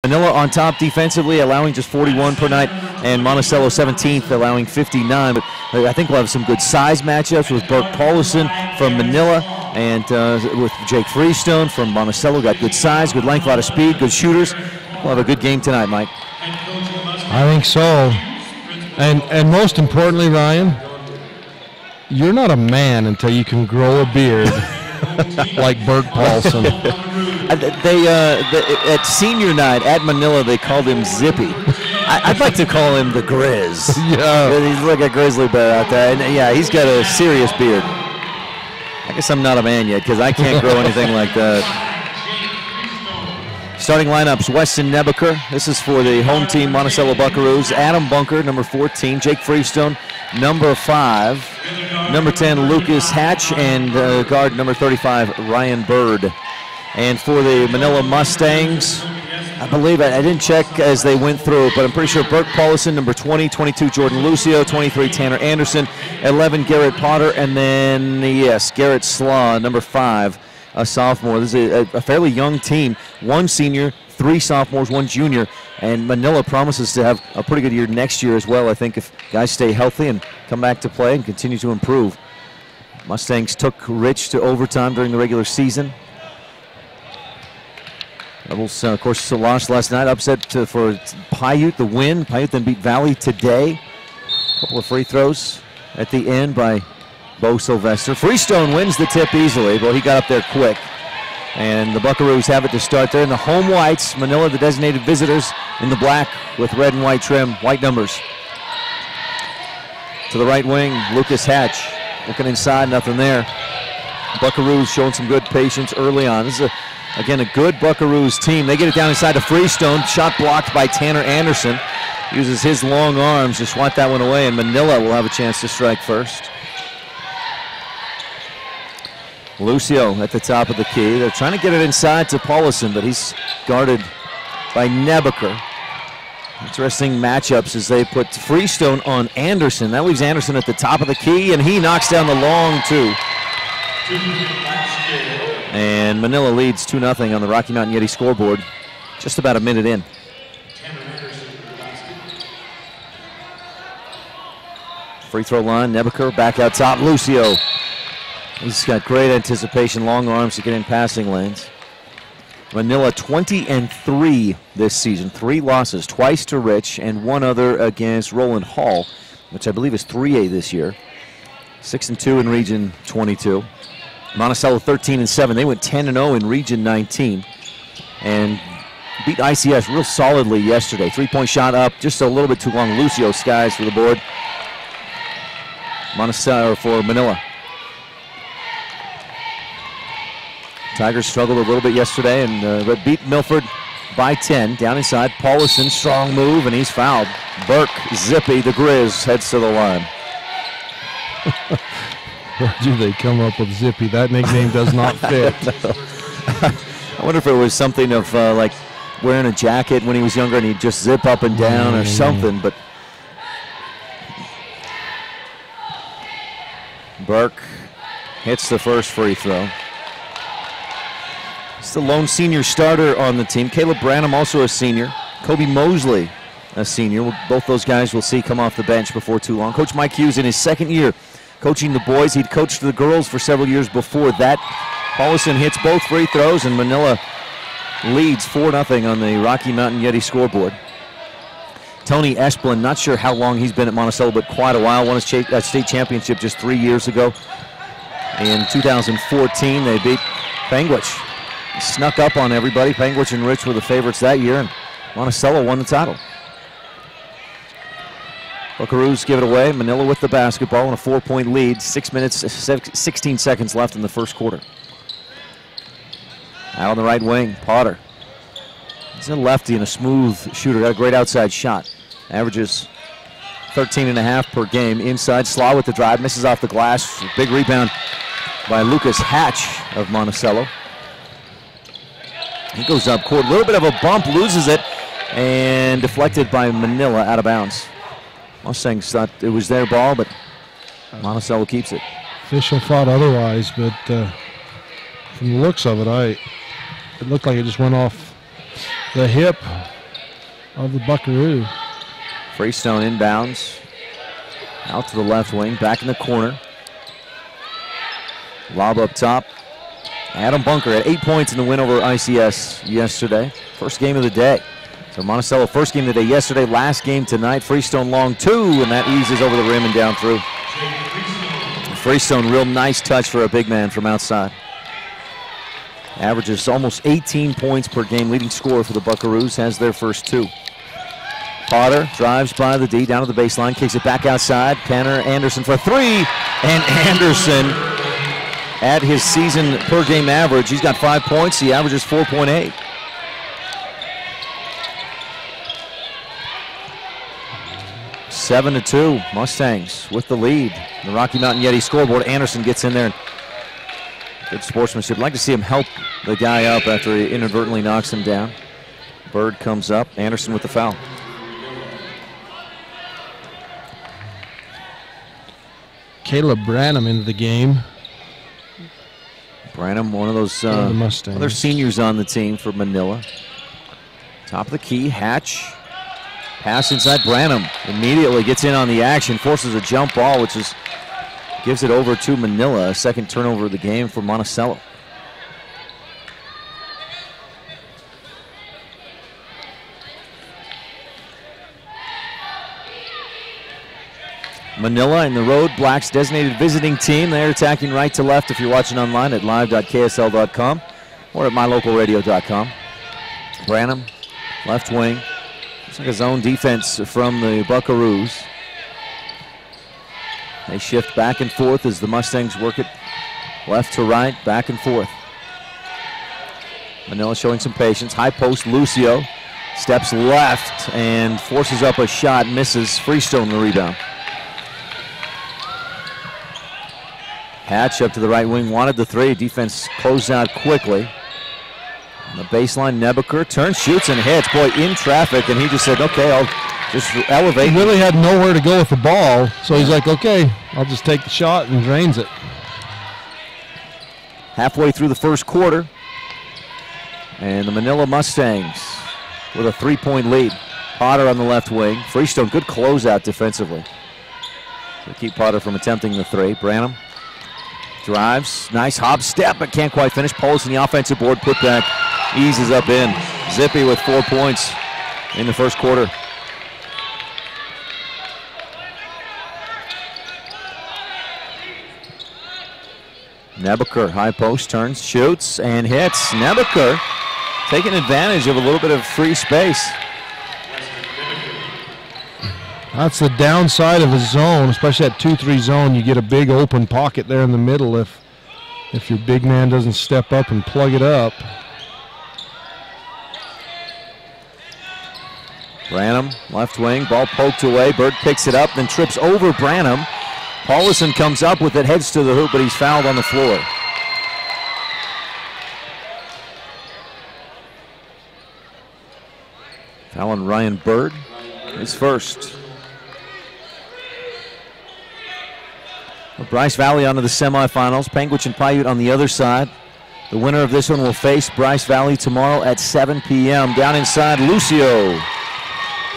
Manila on top defensively, allowing just 41 per night, and Monticello 17th, allowing 59. But I think we'll have some good size matchups with Burke Paulison from Manila and with Jake Freestone from Monticello. Got good size, good length, a lot of speed, good shooters. We'll have a good game tonight, Mike. I think so. And most importantly, Ryan, you're not a man until you can grow a beard like Burke Paulson. At senior night at Manila, they called him Zippy. I'd like to call him the Grizz. Yeah. He's like a grizzly bear out there. And yeah, he's got a serious beard. I guess I'm not a man yet because I can't grow anything like that. Starting lineups, Weston Nebaker. This is for the home team, Monticello Buckaroos. Adam Bunker, number 14. Jake Freestone, number 5. Number 10, Lucas Hatch. And guard number 35, Ryan Bird. And for the Manila Mustangs, I believe, I didn't check as they went through, but I'm pretty sure Burke Paulison, number 20, 22, Jordan Lucio, 23, Tanner Anderson, 11, Garrett Potter, and then, yes, Garrett Slaw, number 5, a sophomore. This is a fairly young team, 1 senior, 3 sophomores, 1 junior, and Manila promises to have a pretty good year next year as well, I think, if guys stay healthy and come back to play and continue to improve. Mustangs took Rich to overtime during the regular season. Rebels, of course, lost last night. Upset for Paiute, the win. Paiute then beat Valley today. A couple of free throws at the end by Bo Sylvester. Freestone wins the tip easily, but he got up there quick. And the Buckaroos have it to start there. In the home whites, Manila, the designated visitors, in the black with red and white trim, white numbers. To the right wing, Lucas Hatch looking inside, nothing there. Buckaroos showing some good patience early on. This is again, a good Buckaroos team. They get it down inside to Freestone. Shot blocked by Tanner Anderson. Uses his long arms to swat that one away, and Manila will have a chance to strike first. Lucio at the top of the key. They're trying to get it inside to Paulison, but he's guarded by Nebaker. Interesting matchups as they put Freestone on Anderson. That leaves Anderson at the top of the key, and he knocks down the long 2. And Manila leads 2-0 on the Rocky Mountain Yeti scoreboard, just about a minute in. Free throw line, Nebaker back out top, Lucio. He's got great anticipation, long arms to get in passing lanes. Manila 20-3 this season, 3 losses, twice to Rich and 1 other against Roland Hall, which I believe is 3A this year. 6-2 in Region 22. Monticello 13-7. They went 10-0 in Region 19 and beat ICS real solidly yesterday. 3-point shot up, just a little bit too long. Lucio skies for the board. Monticello for Manila. Tigers struggled a little bit yesterday and beat Milford by 10. Down inside, Paulison, strong move, and he's fouled. Burke, Zippy, the Grizz, heads to the line. Where do they come up with Zippy? That nickname does not fit. I wonder if it was something of like wearing a jacket when he was younger and he'd just zip up and down or something. But Burke hits the first free throw. It's the lone senior starter on the team. Caleb Branham, also a senior. Kobe Mosley, a senior. Both those guys we'll see come off the bench before too long. Coach Mike Hughes in his 2nd year coaching the boys. He'd coached the girls for several years before that. Paulison hits both free throws, and Manila leads 4-0 on the Rocky Mountain Yeti scoreboard. Tony Esplin, not sure how long he's been at Monticello, but quite a while. Won his state championship just 3 years ago. In 2014, they beat Panguitch. Snuck up on everybody. Panguitch and Rich were the favorites that year, and Monticello won the title. Buckaroos give it away. Manila with the basketball and a 4-point lead. 6 minutes, 16 seconds left in the first quarter. Out on the right wing, Potter. He's a lefty and a smooth shooter. Got a great outside shot. Averages 13.5 per game. Inside, Slaw with the drive. Misses off the glass. Big rebound by Lucas Hatch of Monticello. He goes up court. A little bit of a bump, loses it, and deflected by Manila out of bounds. Mustangs thought it was their ball, but Monticello keeps it. Official thought otherwise, but from the looks of it, it looked like it just went off the hip of the Buckaroo. Freestone inbounds. Out to the left wing, back in the corner. Lob up top. Adam Bunker had 8 points in the win over ICS yesterday. First game of the day. So Monticello, first game of the day yesterday, last game tonight. Freestone long 2, and that eases over the rim and down through. Freestone, real nice touch for a big man from outside. Averages almost 18 points per game. Leading scorer for the Buckaroos, has their first 2. Potter drives by the D, down to the baseline, kicks it back outside. Tanner Anderson for 3, and Anderson at his season per game average. He's got 5 points. He averages 4.8. Seven to 2, Mustangs with the lead. The Rocky Mountain Yeti scoreboard. Anderson gets in there. And good sportsmanship. I'd like to see him help the guy up after he inadvertently knocks him down. Bird comes up. Anderson with the foul. Caleb Branham into the game. Branham, one of those other seniors on the team for Manila. Top of the key, Hatch. Pass inside. Branham immediately gets in on the action, forces a jump ball, which gives it over to Manila. A second turnover of the game for Monticello. Manila in the road, Blacks designated visiting team. They're attacking right to left if you're watching online at live.ksl.com or at mylocalradio.com. Branham, left wing. Looks like a zone defense from the Buckaroos. They shift back and forth as the Mustangs work it left to right, back and forth. Manila showing some patience. High post, Lucio steps left and forces up a shot, misses. Freestone the rebound. Hatch up to the right wing, wanted the 3. Defense closed out quickly. On the baseline, Nebeker turns, shoots, and hits. Boy, in traffic, and he just said, okay, I'll just elevate. He really had nowhere to go with the ball, so he's like, okay, I'll just take the shot, and drains it. Halfway through the first quarter, and the Manila Mustangs with a 3-point lead. Potter on the left wing. Freestone, good closeout defensively to keep Potter from attempting the 3. Branham drives, nice hop step, but can't quite finish. Pulls in the offensive board, put back, eases up in. Zippy with 4 points in the first quarter. Nebeker, high post, turns, shoots, and hits. Nebeker taking advantage of a little bit of free space. That's the downside of a zone, especially that 2-3 zone. You get a big open pocket there in the middle if your big man doesn't step up and plug it up. Branham, left wing, ball poked away. Bird picks it up, then trips over Branham. Paulison comes up with it, heads to the hoop, but he's fouled on the floor. Foul on Ryan Bird, his first. Bryce Valley onto the semifinals. Panguitch and Paiute on the other side. The winner of this one will face Bryce Valley tomorrow at 7 p.m. Down inside, Lucio.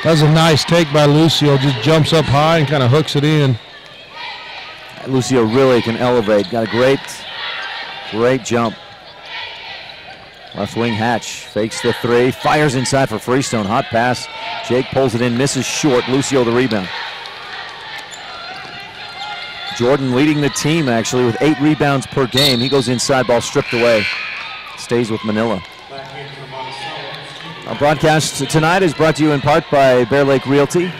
That was a nice take by Lucio. Just jumps up high and kind of hooks it in. Lucio really can elevate. Got a great jump. Left wing, Hatch fakes the 3. Fires inside for Freestone. Hot pass. Jake pulls it in, misses short. Lucio the rebound. Jordan leading the team actually with 8 rebounds per game. He goes inside, ball stripped away. Stays with Manila. Our broadcast tonight is brought to you in part by Bear Lake Realty.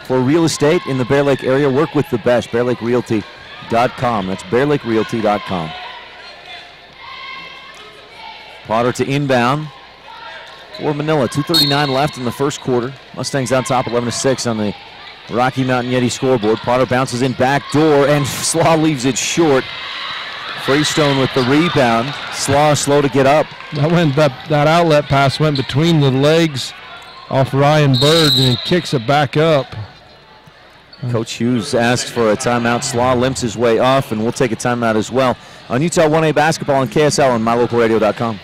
For real estate in the Bear Lake area, work with the best. BearLakeRealty.com. That's BearLakeRealty.com. Potter to inbound for Manila. 2:39 left in the first quarter. Mustangs on top 11-6 on the Rocky Mountain Yeti scoreboard. Potter bounces in back door, and Slaw leaves it short. Freestone with the rebound. Slaw slow to get up. That outlet pass went between the legs off Ryan Bird, and he kicks it back up. Coach Hughes asks for a timeout. Slaw limps his way off, and we'll take a timeout as well. On Utah 1A basketball on KSL and mylocalradio.com.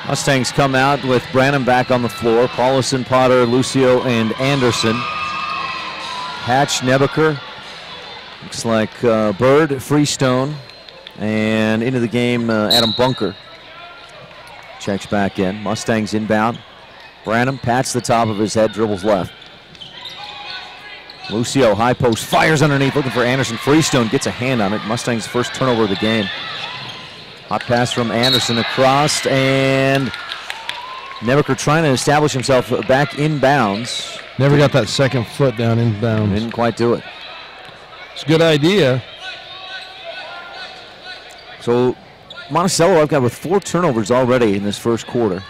Mustangs come out with Branham back on the floor. Paulison, Potter, Lucio, and Anderson. Hatch, Nebaker. Looks like Bird, Freestone, and into the game, Adam Bunker. Checks back in. Mustangs inbound. Branham pats the top of his head, dribbles left. Lucio, high post, fires underneath, looking for Anderson. Freestone gets a hand on it. Mustangs' first turnover of the game. Hot pass from Anderson across, and Nebaker trying to establish himself back inbounds. Never got that second foot down inbounds. Didn't quite do it. It's a good idea. So Monticello, I've got with 4 turnovers already in this first quarter.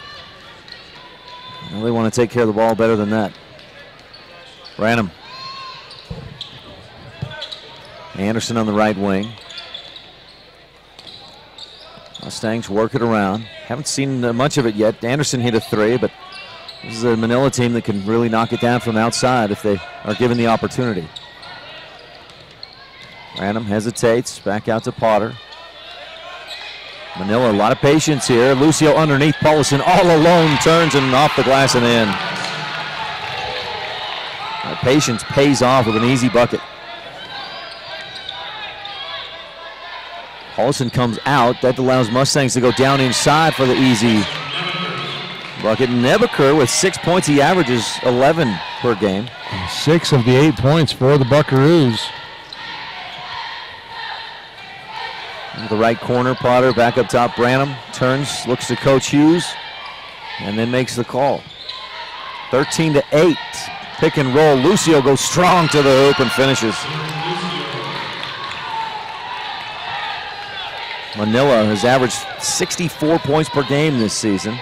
Well, they want to take care of the ball better than that. Branham. Anderson on the right wing. Mustangs work it around. Haven't seen much of it yet. Anderson hit a 3, but this is a Manila team that can really knock it down from outside if they are given the opportunity. Branham hesitates, back out to Potter. Manila, a lot of patience here. Lucio underneath, Paulison all alone, turns and off the glass and in. Patience pays off with an easy bucket. Paulison comes out. That allows Mustangs to go down inside for the easy bucket. Nebaker with 6 points. He averages 11 per game. 6 of the 8 points for the Buckaroos. The right corner, Potter back up top. Branham turns, looks to Coach Hughes, and then makes the call. 13-8, pick and roll. Lucio goes strong to the hoop and finishes. Manila has averaged 64 points per game this season.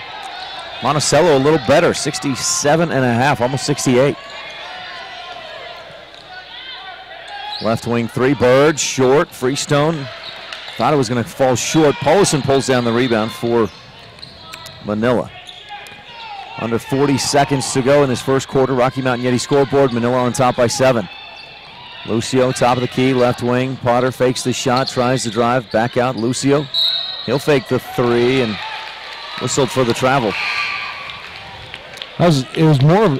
Monticello a little better, 67.5, almost 68. Left wing 3, Bird, short, Freestone. Thought it was going to fall short. Paulison pulls down the rebound for Manila. Under 40 seconds to go in this first quarter. Rocky Mountain Yeti scoreboard. Manila on top by 7. Lucio, top of the key, left wing. Potter fakes the shot, tries to drive, back out. Lucio, he'll fake the 3 and whistled for the travel. It was more of,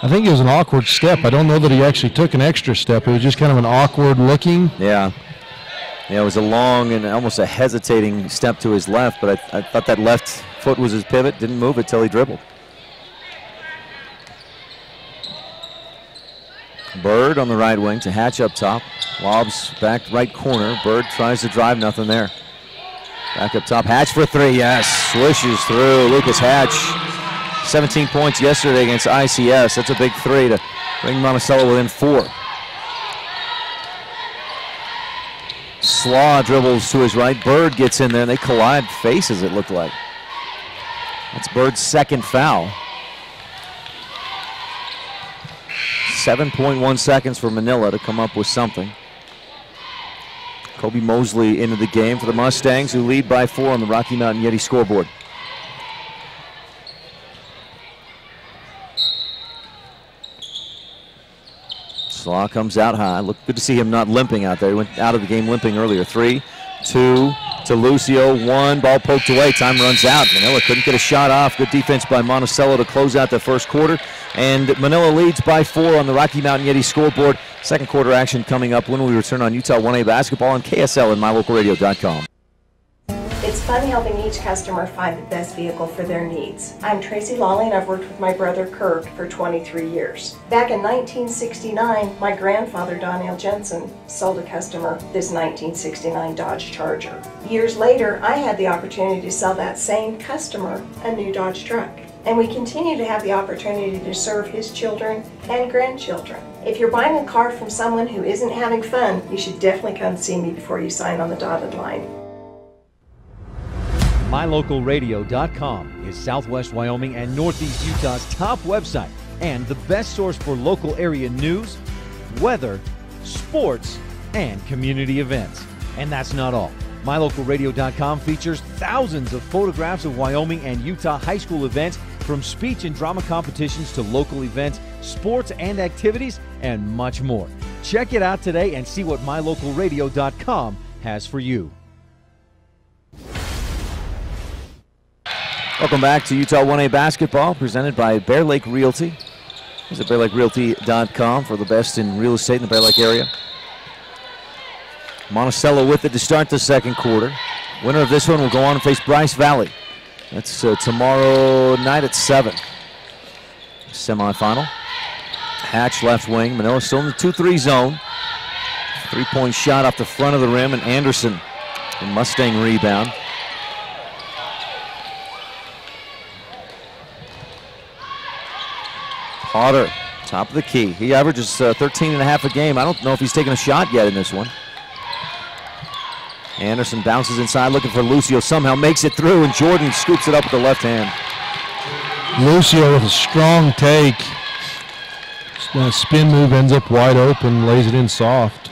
I think it was an awkward step. I don't know that he actually took an extra step. It was just kind of an awkward looking. Yeah. Yeah, it was a long and almost a hesitating step to his left, but I thought that left foot was his pivot. Didn't move it till he dribbled. Bird on the right wing to Hatch up top. Lobs back right corner. Bird tries to drive, nothing there. Back up top, Hatch for 3, yes. Swishes through, Lucas Hatch. 17 points yesterday against ICS. That's a big 3 to bring Monticello within 4. Slaw dribbles to his right. Bird gets in there, and they collide faces, it looked like. That's Bird's second foul. 7.1 seconds for Manila to come up with something. Kobe Mosley into the game for the Mustangs, who lead by 4 on the Rocky Mountain Yeti scoreboard. Slaw comes out high. Look, good to see him not limping out there. He went out of the game limping earlier. 3, 2 to Lucio. 1, ball poked away. Time runs out. Manila couldn't get a shot off. Good defense by Monticello to close out the first quarter. And Manila leads by 4 on the Rocky Mountain Yeti scoreboard. Second quarter action coming up when we return on Utah 1A basketball on KSL and MyLocalRadio.com. It's fun helping each customer find the best vehicle for their needs. I'm Tracy Lawley, and I've worked with my brother Kurt for 23 years. Back in 1969, my grandfather Donnell Jensen sold a customer this 1969 Dodge Charger. Years later, I had the opportunity to sell that same customer a new Dodge truck. And we continue to have the opportunity to serve his children and grandchildren. If you're buying a car from someone who isn't having fun, you should definitely come see me before you sign on the dotted line. MyLocalRadio.com is Southwest Wyoming and Northeast Utah's top website and the best source for local area news, weather, sports, and community events. And that's not all. MyLocalRadio.com features thousands of photographs of Wyoming and Utah high school events, from speech and drama competitions to local events, sports and activities, and much more. Check it out today and see what MyLocalRadio.com has for you. Welcome back to Utah 1A basketball, presented by Bear Lake Realty. Visit BearLakeRealty.com for the best in real estate in the Bear Lake area. Monticello with it to start the second quarter. Winner of this one will go on and face Bryce Valley. That's tomorrow night at 7. Semifinal. Hatch left wing. Manila still in the 2-3 zone. 3-point shot off the front of the rim, and Anderson, the Mustang rebound. Potter, top of the key. He averages 13.5 a game. I don't know if he's taken a shot yet in this one. Anderson bounces inside looking for Lucio, somehow makes it through, and Jordan scoops it up with the left hand. Lucio with a strong take. Spin move ends up wide open, lays it in soft.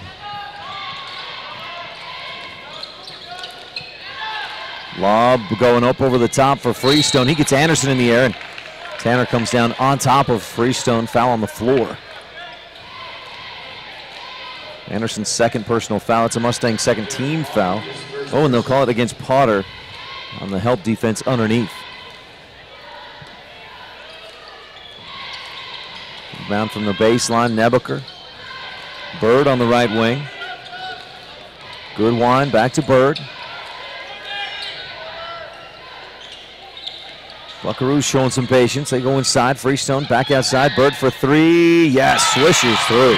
Lob going up over the top for Freestone. He gets Anderson in the air, and Tanner comes down on top of Freestone. Foul on the floor. Anderson's second personal foul. It's a Mustang second team foul. Oh, and they'll call it against Potter on the help defense underneath. Bound from the baseline, Nebaker. Bird on the right wing. Goodwine back to Bird. Buckaroos showing some patience. They go inside. Freestone back outside. Bird for three. Yes, swishes through.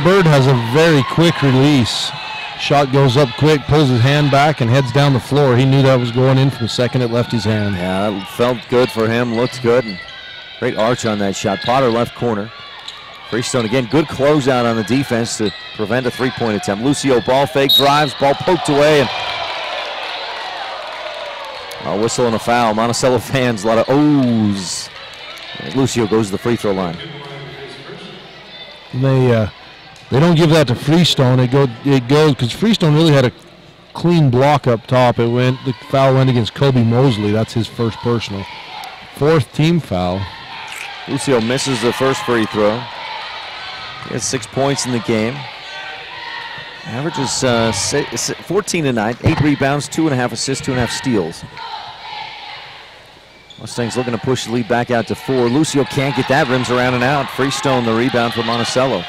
Bird has a very quick release. Shot goes up quick, pulls his hand back, and heads down the floor. He knew that was going in from the second it left his hand. Yeah, that felt good for him. Looked good. And great arch on that shot. Potter left corner. Freestone again. Good closeout on the defense to prevent a three-point attempt. Lucio ball fake, drives, ball poked away, and a whistle and a foul. Monticello fans, a lot of O's. And Lucio goes to the free throw line. They don't give that to Freestone. It goes because Freestone really had a clean block up top. The foul went against Kobe Mosley. That's his first personal. Fourth team foul. Lucio misses the first free throw. He has 6 points in the game. Averages 14 tonight, 8 rebounds, 2.5 assists, 2.5 steals. Mustangs looking to push the lead back out to 4. Lucio can't get that, rims around and out. Freestone the rebound for Monticello.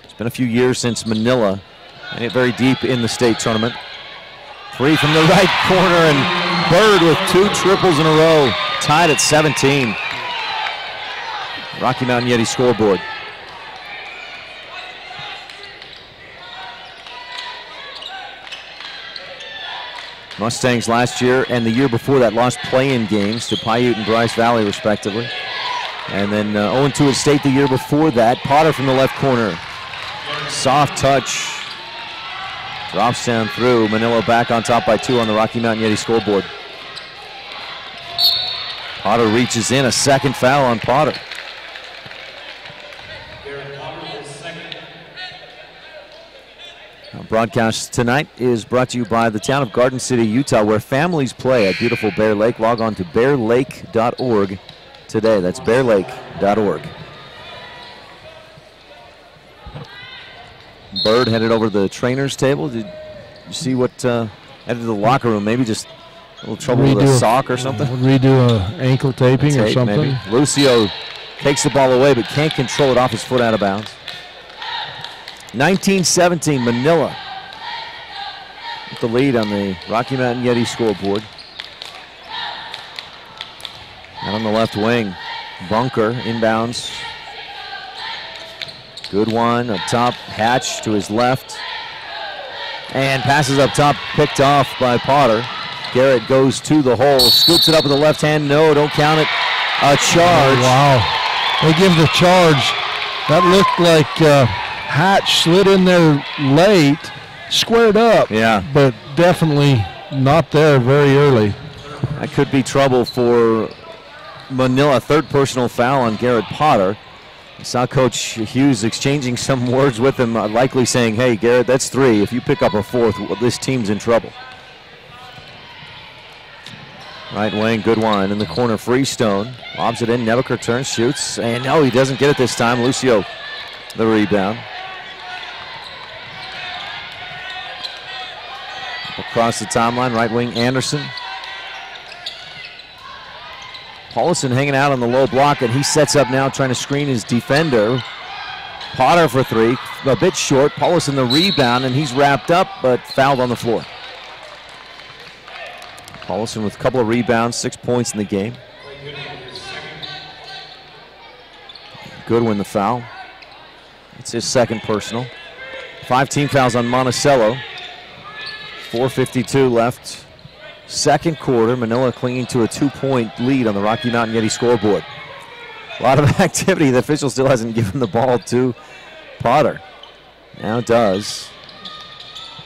It's been a few years since Manila made it very deep in the state tournament. 3 from the right corner, and Bird with 2 triples in a row, tied at 17. Rocky Mountain Yeti scoreboard. Mustangs last year and the year before that lost play-in games to Paiute and Bryce Valley respectively. And then 0-2 at state the year before that. Potter from the left corner. Soft touch. Drops down through. Manila back on top by 2 on the Rocky Mountain Yeti scoreboard. Potter reaches in, a second foul on Potter. Our broadcast tonight is brought to you by the town of Garden City, Utah, where families play at beautiful Bear Lake. Log on to bearlake.org today. That's bearlake.org. Bird headed over to the trainer's table. Did you see what headed to the locker room? Maybe just a little trouble with a sock or something? Redo a ankle taping or something? Maybe. Lucio takes the ball away but can't control it off his foot out of bounds. 19-17, Manila with the lead on the Rocky Mountain Yeti scoreboard. And on the left wing, Bunker inbounds. Good one up top, Hatch to his left. And passes up top, picked off by Potter. Garrett goes to the hole, scoops it up with the left hand. No, don't count it. A charge. Oh, wow. They give the charge. That looked like Hatch slid in there late, squared up. Yeah. But definitely not there very early. That could be trouble for Manila. Third personal foul on Garrett Potter. I saw Coach Hughes exchanging some words with him, likely saying, hey, Garrett, that's 3. If you pick up a 4th, this team's in trouble. Right wing, Goodwine in the corner, Freestone. Lobs it in, Nebaker turns, shoots, and no, he doesn't get it this time. Lucio, the rebound. Across the timeline, right wing Anderson. Paulson hanging out on the low block, and he sets up now trying to screen his defender. Potter for three, a bit short. Paulson the rebound, and he's wrapped up, but fouled on the floor. Paulson with a couple of rebounds, 6 points in the game. Goodwin the foul. It's his second personal. 5 team fouls on Monticello. 4:52 left. Second quarter, Manila clinging to a 2-point lead on the Rocky Mountain Yeti scoreboard. A lot of activity. The official still hasn't given the ball to Potter. Now does.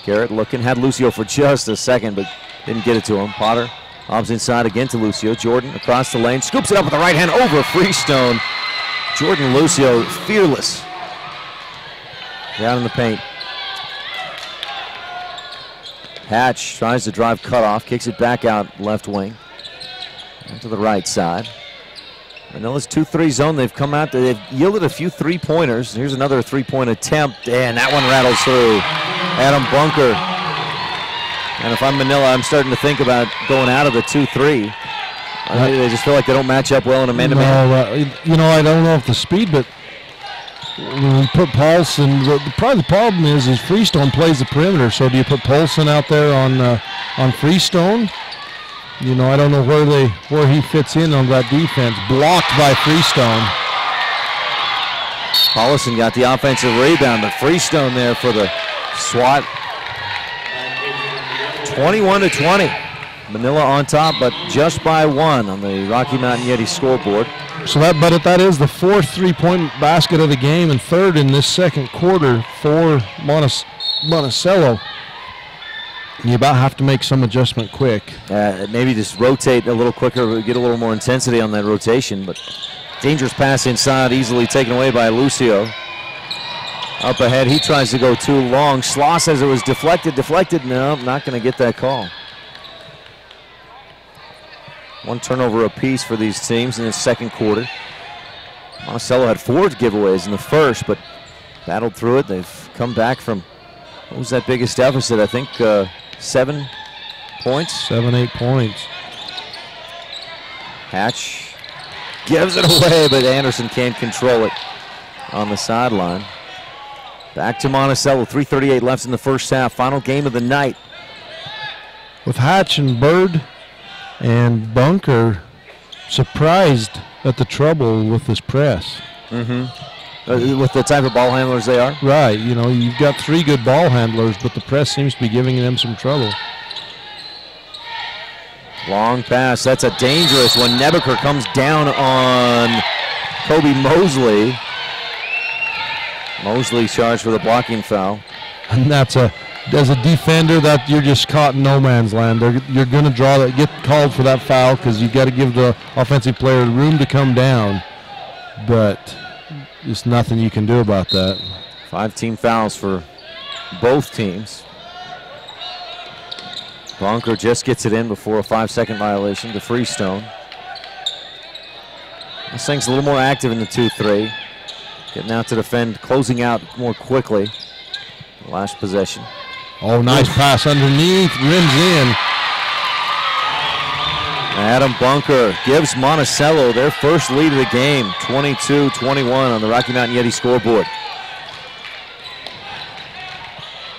Garrett looking, had Lucio for just a second, but didn't get it to him. Potter lobs inside again to Lucio. Jordan across the lane, scoops it up with the right hand over Freestone. Jordan Lucio, fearless. Down in the paint. Hatch tries to drive cutoff, kicks it back out left wing. And to the right side. Manila's 2-3 zone. They've come out, they've yielded a few three-pointers. Here's another three-point attempt, and that one rattles through. Adam Bunker. And if I'm Manila, I'm starting to think about going out of the 2-3. They just feel like they don't match up well in a man-to-man. You know, I don't know if the speed, but when we put Paulson, probably the problem is Freestone plays the perimeter. So do you put Paulson out there on Freestone? You know, I don't know where he fits in on that defense. Blocked by Freestone. Paulson got the offensive rebound, but Freestone there for the swat. 21-20. Manila on top, but just by 1 on the Rocky Mountain Yeti scoreboard. So that is the 4th three-point basket of the game and 3rd in this second quarter for Monticello. You about have to make some adjustment quick. Maybe just rotate a little quicker, get a little more intensity on that rotation, but dangerous pass inside, easily taken away by Lucio. Up ahead, he tries to go too long. Slaw says it was deflected. No, not going to get that call. 1 turnover apiece for these teams in the second quarter. Monticello had 4 giveaways in the first, but battled through it. They've come back from, what was that biggest deficit? I think 7 points? 7, 8 points. Hatch gives it away, but Anderson can't control it on the sideline. Back to Monticello, 3:38 left in the first half. Final game of the night. With Hatch and Bird and Bunker surprised at the trouble with this press. With the type of ball handlers they are? Right, you know, you've got 3 good ball handlers, but the press seems to be giving them some trouble. Long pass, that's a dangerous one. Nebeker comes down on Kobe Mosley. Mosley charged for the blocking foul. And that's as a defender, that you're just caught in no man's land. You're going to get called for that foul because you've got to give the offensive player room to come down. But there's nothing you can do about that. 5 team fouls for both teams. Bunker just gets it in before a 5-second violation to Freestone. This thing's a little more active in the 2-3. Getting out to defend, closing out more quickly. Last possession. Oh, nice pass underneath, rims in. Adam Bunker gives Monticello their first lead of the game, 22-21 on the Rocky Mountain Yeti scoreboard.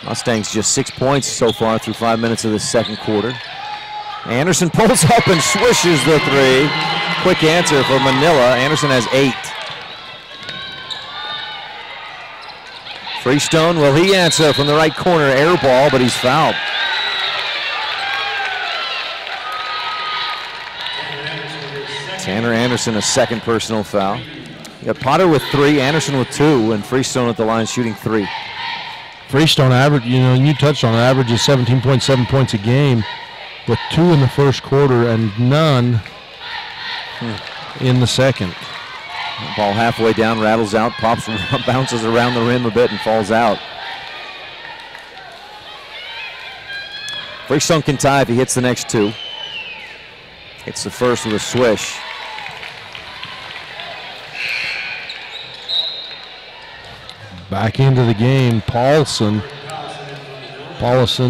Mustangs just 6 points so far through 5 minutes of the second quarter. Anderson pulls up and swishes the 3. Quick answer for Manila. Anderson has 8. Freestone, will he answer from the right corner? Air ball, but he's fouled. Tanner Anderson, a second personal foul. You got Potter with 3, Anderson with 2, and Freestone at the line shooting 3. Freestone average, you know, you touched on it, averages 17.7 points a game, with 2 in the first quarter and none in the second. Ball halfway down, rattles out, pops, bounces around the rim a bit and falls out. Freestone can tie if he hits the next 2. Hits the first with a swish. Back into the game, Paulson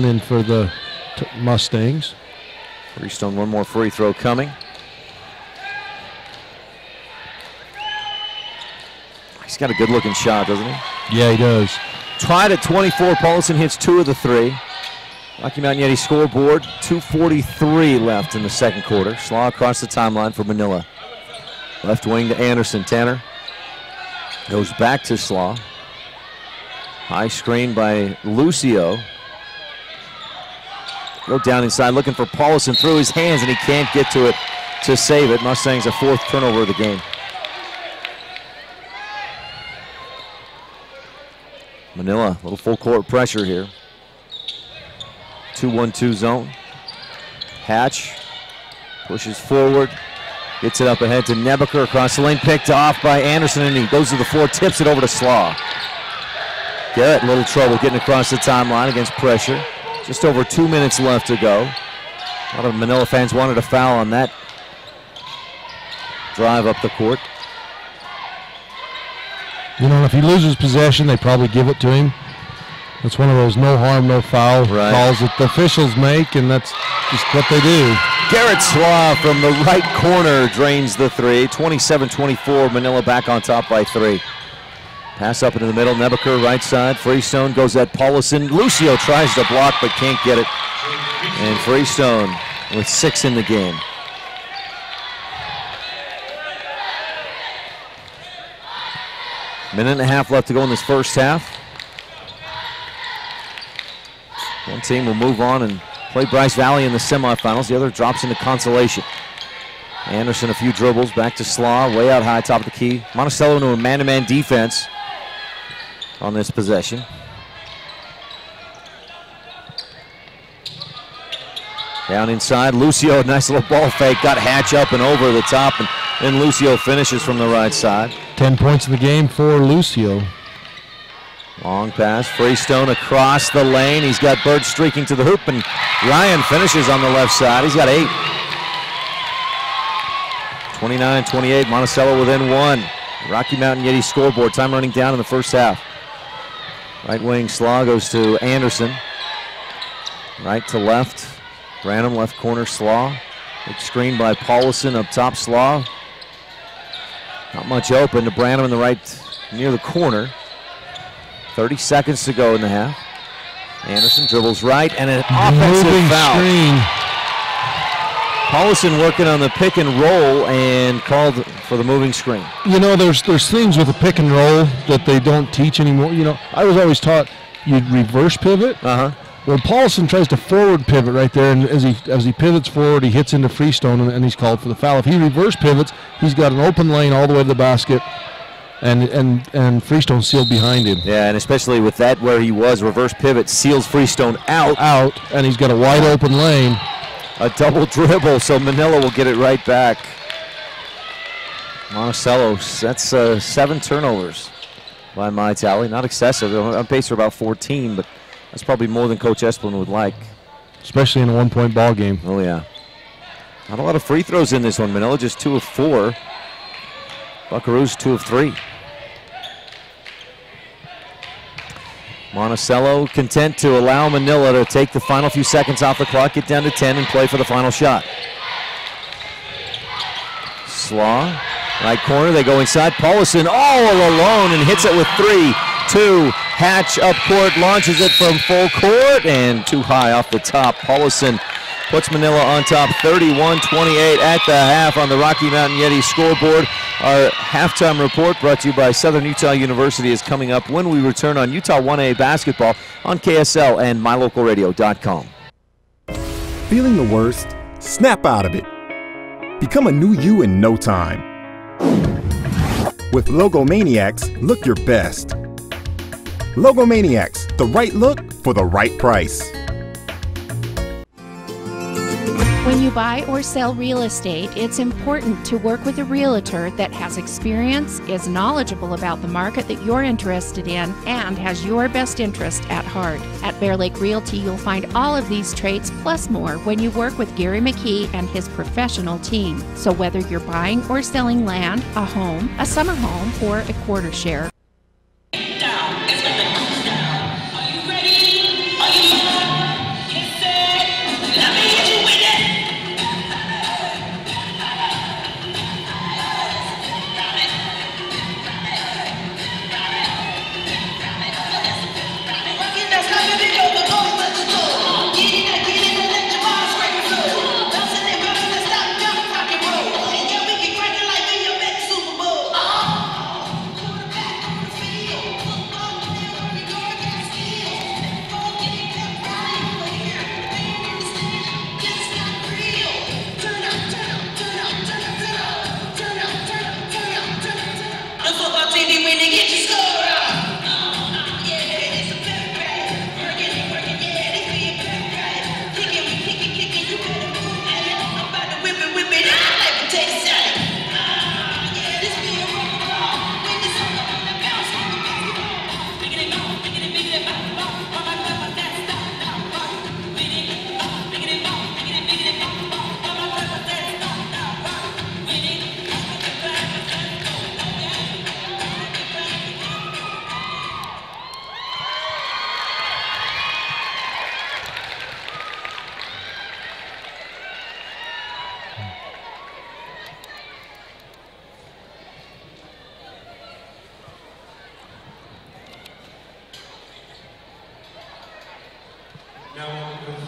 in for the Mustangs. Freestone, one more free throw coming. He's got a good-looking shot, doesn't he? Yeah, he does. Tied at 24. Paulson hits 2 of the 3. Rocky Mountain Yeti scoreboard, 2:43 left in the second quarter. Slaw across the timeline for Manila. Left wing to Anderson. Tanner goes back to Slaw. High screen by Lucio. Go down inside looking for Paulson through his hands, and he can't get to it to save it. Mustangs a 4th turnover of the game. Manila, a little full court pressure here. 2-1-2 zone. Hatch pushes forward, gets it up ahead to Nebaker across the lane, picked off by Anderson, and he goes to the floor, tips it over to Slaw. Garrett, a little trouble getting across the timeline against pressure. Just over 2 minutes left to go. A lot of Manila fans wanted a foul on that drive up the court. You know, if he loses possession, they probably give it to him. It's one of those no harm, no foul calls that the officials make, and that's just what they do. Garrett Slaw from the right corner drains the 3. 27-24, Manila back on top by 3. Pass up into the middle, Nebaker right side. Freestone goes at Paulison. Lucio tries to block but can't get it. And Freestone with 6 in the game. Minute and a half left to go in this first half. One team will move on and play Bryce Valley in the semifinals. The other drops into consolation. Anderson a few dribbles, back to Slaw, way out high, top of the key. Monticello into a man-to-man defense on this possession. Down inside, Lucio, nice little ball fake, got Hatch up and over the top, and then Lucio finishes from the right side. 10 points in the game for Lucio. Long pass, Freestone across the lane. He's got Bird streaking to the hoop, and Ryan finishes on the left side. He's got 8. 29-28, Monticello within 1. Rocky Mountain Yeti scoreboard, time running down in the first half. Right wing Slaw goes to Anderson. Right to left, Branham, left corner Slaw. Big screen by Paulison up top, Slaw. Not much open to Branham in the right near the corner. 30 seconds to go in the half. Anderson dribbles right, and an offensive foul. Screen. Paulison working on the pick and roll and called for the moving screen. You know, there's things with the pick and roll that they don't teach anymore. You know, I was always taught you'd reverse pivot. Well, Paulson tries to forward pivot right there, and as he pivots forward, he hits into Freestone, and he's called for the foul. If he reverse pivots, he's got an open lane all the way to the basket, and Freestone sealed behind him. Yeah, and especially with that where he was, reverse pivot seals Freestone out, and he's got a wide open lane. A double dribble, so Manila will get it right back. Monticello, that's 7 turnovers by my tally. Not excessive. They're on pace for about 14, but that's probably more than Coach Esplin would like. Especially in a one-point ball game. Oh, yeah. Not a lot of free throws in this one. Manila just 2 of 4. Buckaroos 2 of 3. Monticello content to allow Manila to take the final few seconds off the clock, get down to 10, and play for the final shot. Slaw, right corner, they go inside. Paulison all alone and hits it with 3-2. Hatch up court, launches it from full court, and too high off the top. Paulison puts Manila on top 31-28 at the half on the Rocky Mountain Yeti scoreboard. Our halftime report brought to you by Southern Utah University is coming up when we return on Utah 1A basketball on KSL and MyLocalRadio.com. Feeling the worst? Snap out of it. Become a new you in no time. With Logomaniacs, look your best. Logomaniacs, the right look for the right price. When you buy or sell real estate, it's important to work with a realtor that has experience, is knowledgeable about the market that you're interested in, and has your best interest at heart. At Bear Lake Realty, you'll find all of these traits plus more when you work with Gary McKee and his professional team. So whether you're buying or selling land, a home, a summer home, or a quarter share,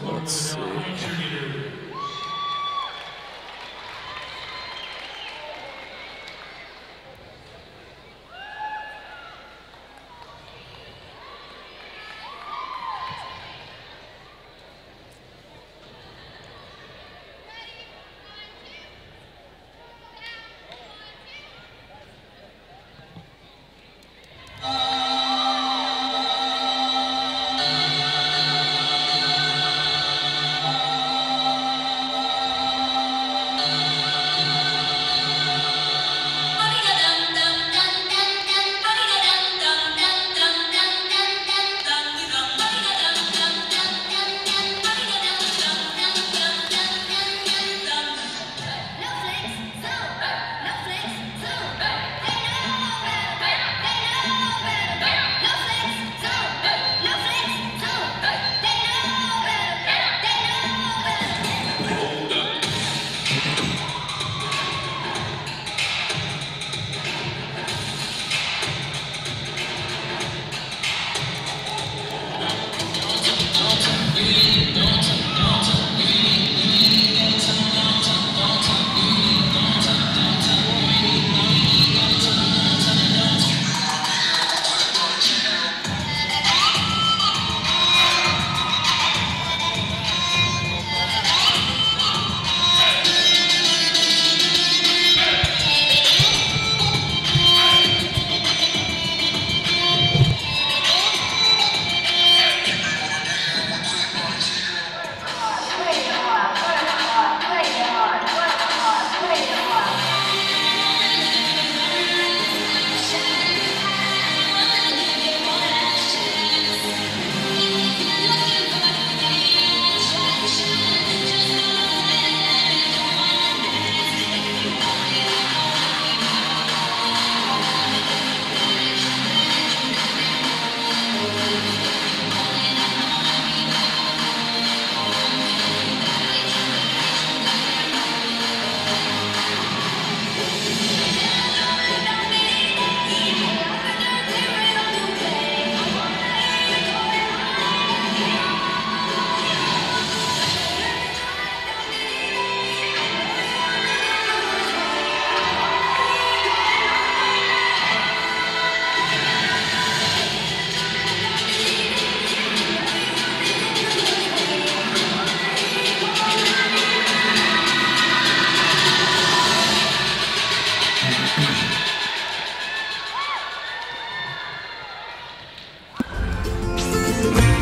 Let's see.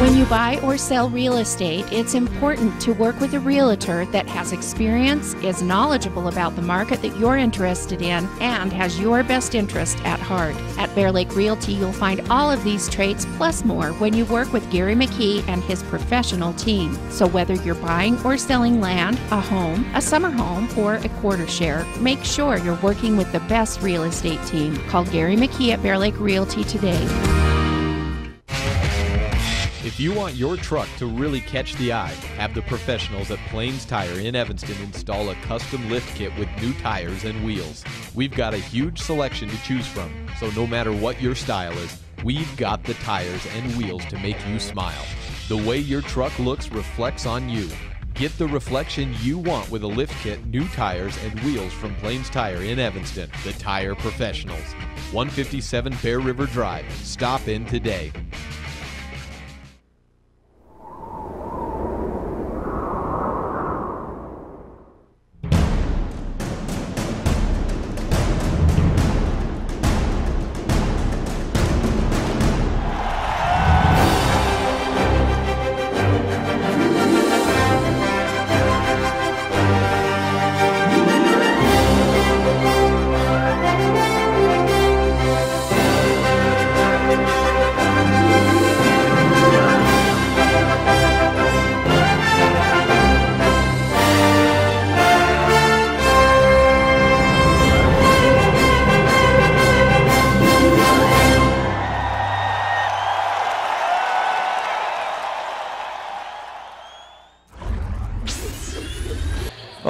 When you buy or sell real estate, it's important to work with a realtor that has experience, is knowledgeable about the market that you're interested in, and has your best interest at heart. At Bear Lake Realty, you'll find all of these traits plus more when you work with Gary McKee and his professional team. So whether you're buying or selling land, a home, a summer home, or a quarter share, make sure you're working with the best real estate team. Call Gary McKee at Bear Lake Realty today. If you want your truck to really catch the eye, have the professionals at Plains Tire in Evanston install a custom lift kit with new tires and wheels. We've got a huge selection to choose from, so no matter what your style is, we've got the tires and wheels to make you smile. The way your truck looks reflects on you. Get the reflection you want with a lift kit, new tires, and wheels from Plains Tire in Evanston, the tire professionals. 157 Bear River Drive. Stop in today.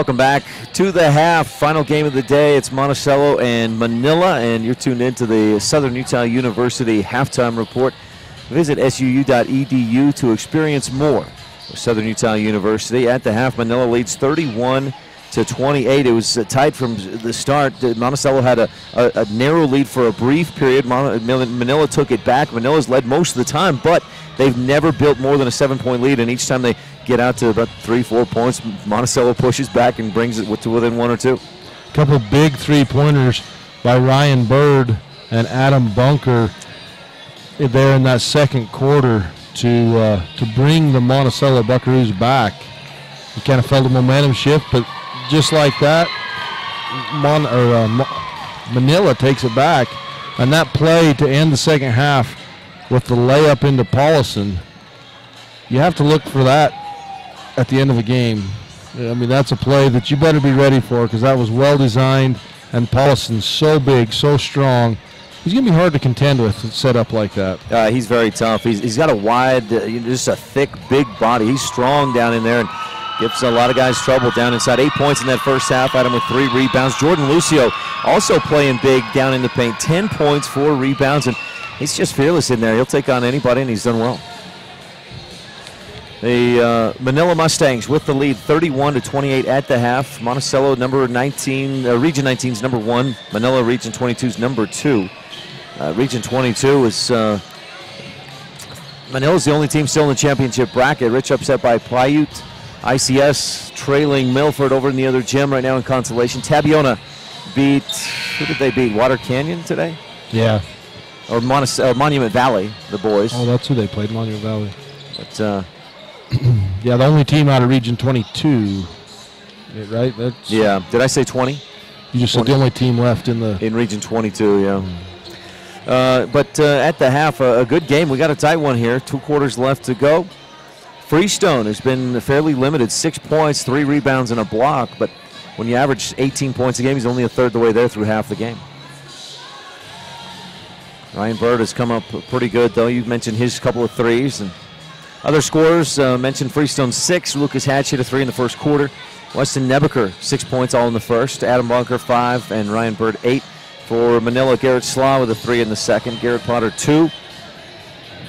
Welcome back to the half. Final game of the day. It's Monticello and Manila, and you're tuned into the Southern Utah University halftime report. Visit suu.edu to experience more Southern Utah University. At the half, Manila leads 31-28. It was tight from the start. Monticello had a narrow lead for a brief period. Manila took it back. Manila's led most of the time, but they've never built more than a 7-point lead, and each time they get out to about 3-4 points, Monticello pushes back and brings it to within 1 or 2. A couple big three-pointers by Ryan Bird and Adam Bunker there in that second quarter to bring the Monticello Buckaroos back. You kind of felt a momentum shift, but just like that, Manila takes it back. And that play to end the second half with the layup into Paulison, you have to look for that at the end of the game. I mean, that's a play that you better be ready for, because that was well designed, and Paulison's so big, so strong. He's going to be hard to contend with set up like that. He's very tough. He's got a wide, just a thick, big body. He's strong down in there and gives a lot of guys trouble down inside. 8 points in that first half. Adam with 3 rebounds. Jordan Lucio also playing big down in the paint. 10 points, 4 rebounds, and he's just fearless in there. He'll take on anybody, and he's done well. The Manila Mustangs with the lead, 31-28 at the half. Monticello, number 19, Region 19 is number 1. Manila, Region 22 is number 2. Region 22 is Manila's the only team still in the championship bracket. Rich upset by Paiute. ICS trailing Milford over in the other gym right now in consolation. Tabiona beat, who did they beat? Water Canyon today? Yeah. Or Monument Valley, the boys. Oh, that's who they played, Monument Valley. But yeah, the only team out of Region 22, right? That's, yeah. Did I say 20? You just 20? Said the only team left in Region 22, yeah. But at the half, a good game. We got a tight one here. 2 quarters left to go. Freestone has been fairly limited. 6 points, 3 rebounds, and a block. But when you average 18 points a game, he's only a third the way there through half the game. Ryan Bird has come up pretty good, though. You mentioned his couple of threes. And other scorers, mentioned Freestone 6. Lucas Hatch hit a 3 in the first quarter. Weston Nebaker, 6 points all in the first. Adam Bunker, 5, and Ryan Bird, 8. For Manila, Garrett Slaw with a 3 in the second. Garrett Potter, 2.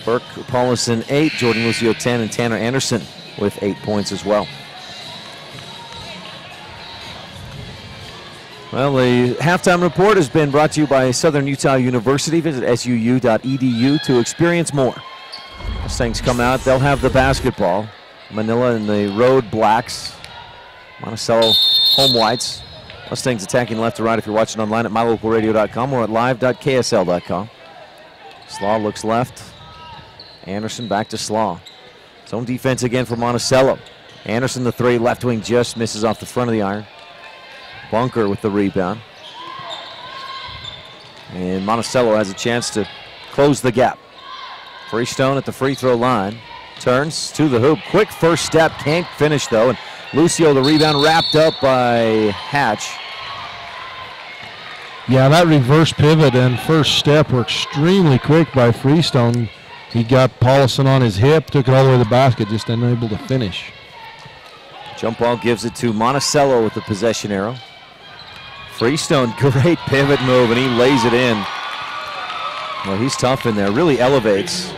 Burke Paulison, 8. Jordan Lucio, 10. And Tanner Anderson with 8 points as well. Well, the halftime report has been brought to you by Southern Utah University. Visit suu.edu to experience more. Mustangs come out. They'll have the basketball. Manila in the road blacks. Monticello home whites. Mustangs attacking left to right if you're watching online at mylocalradio.com or at live.ksl.com. Slaw looks left. Anderson back to Slaw. Zone defense again for Monticello. Anderson the 3, left wing just misses off the front of the iron. Bunker with the rebound. And Monticello has a chance to close the gap. Freestone at the free throw line. Turns to the hoop. Quick first step. Can't finish though. And Lucio the rebound wrapped up by Hatch. Yeah, that reverse pivot and first step were extremely quick by Freestone. He got Paulison on his hip, took it all the way to the basket, just unable to finish. Jump ball gives it to Monticello with the possession arrow. Freestone, great pivot move, and he lays it in. Well, he's tough in there, really elevates.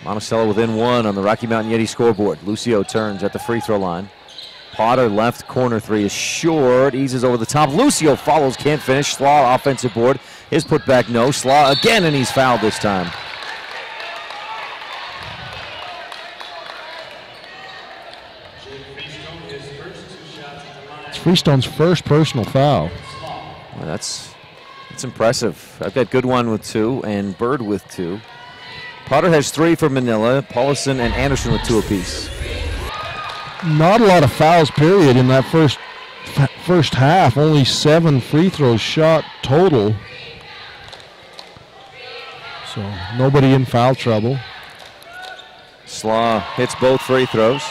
Monticello within 1 on the Rocky Mountain Yeti scoreboard. Lucio turns at the free throw line. Potter left corner 3 is short, eases over the top. Lucio follows, can't finish. Slaw offensive board. His put back no. Slaw again, and he's fouled this time. It's Freestone's first personal foul. Well, that's impressive. I've got Goodwin with 2 and Bird with 2. Potter has 3 for Manila. Paulison and Anderson with 2 apiece. Not a lot of fouls, period, in that first half. Only 7 free throws shot total. So nobody in foul trouble. Slaw hits both free throws.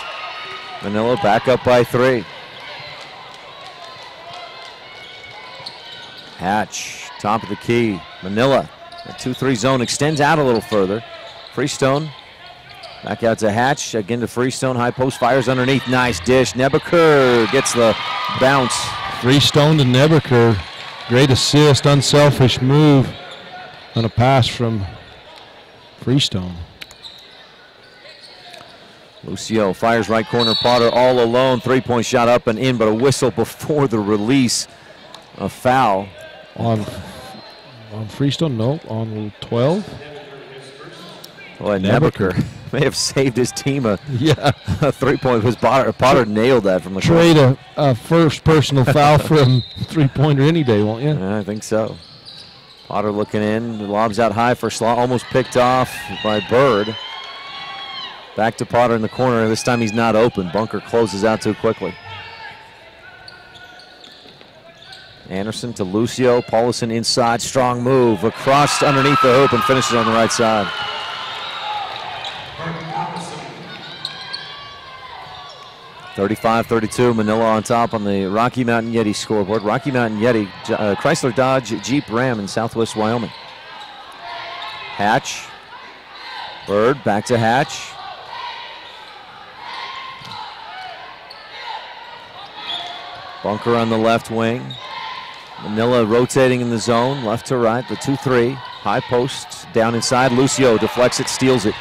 Manila back up by 3. Hatch, top of the key. Manila, a 2-3 zone extends out a little further. Freestone, back out to Hatch, again to Freestone. High post fires underneath, nice dish. Nebaker gets the bounce. Freestone to Nebaker, great assist, unselfish move on a pass from Freestone. Lucio fires right corner. Potter all alone. Three-point shot up and in, but a whistle before the release. A foul. On Freestone? No, on 12. Boy, Nebeker may have saved his team a 3-point. Was Potter nailed that from the trade a first personal foul from three-pointer any day, won't you? Yeah, I think so. Potter looking in, lobs out high for Slaw, almost picked off by Bird. Back to Potter in the corner. This time he's not open. Bunker closes out too quickly. Anderson to Lucio. Paulison inside. Strong move across underneath the hoop and finishes on the right side. (35-32). Manila on top on the Rocky Mountain Yeti scoreboard. Rocky Mountain Yeti, Chrysler Dodge Jeep Ram in Southwest Wyoming. Hatch. Bird back to Hatch. Bunker on the left wing. Manila rotating in the zone, left to right, the 2-3. High post, down inside. Lucio deflects it, steals it.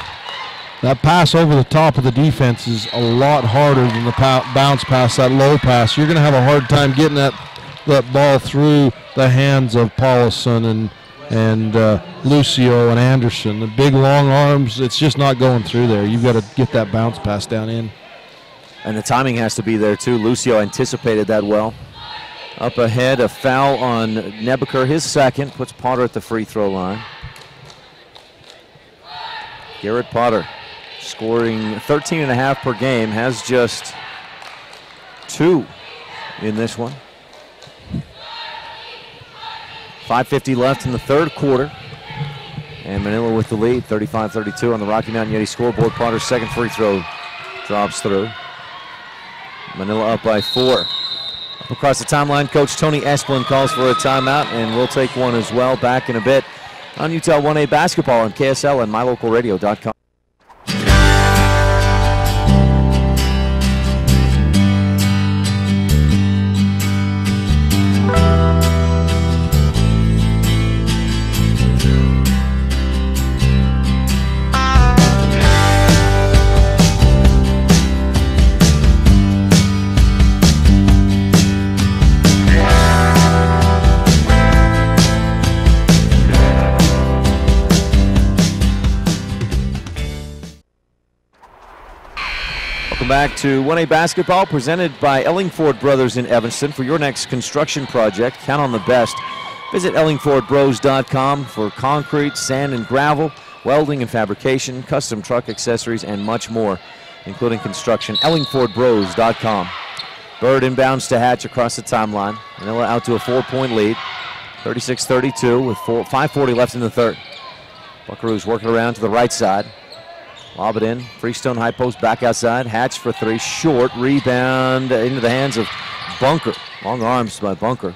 That pass over the top of the defense is a lot harder than the bounce pass, that low pass. You're going to have a hard time getting that ball through the hands of Paulison and Lucio and Anderson. The big long arms, it's just not going through there. You've got to get that bounce pass down in. And the timing has to be there too. Lucio anticipated that well. Up ahead, a foul on Nebeker, his second, puts Potter at the free throw line. Garrett Potter, scoring 13.5 per game, has just 2 in this one. 5:50 left in the third quarter. And Manila with the lead, 35-32 on the Rocky Mountain Yeti scoreboard. Potter's second free throw drops through. Manila up by 4. Up across the timeline, Coach Tony Esplin calls for a timeout, and we'll take one as well. Back in a bit on Utah 1A basketball on KSL and mylocalradio.com. Back to 1A basketball, presented by Ellingford Brothers in Evanston. For your next construction project, count on the best. Visit ellingfordbros.com for concrete, sand and gravel, welding and fabrication, custom truck accessories, and much more, including construction. ellingfordbros.com. Bird inbounds to Hatch across the timeline. Manila out to a 4-point lead, 36-32 with 5:40 left in the third. Buckaroos working around to the right side. Lob it in. Freestone high post back outside. Hatch for 3. Short. Rebound into the hands of Bunker. Long arms by Bunker.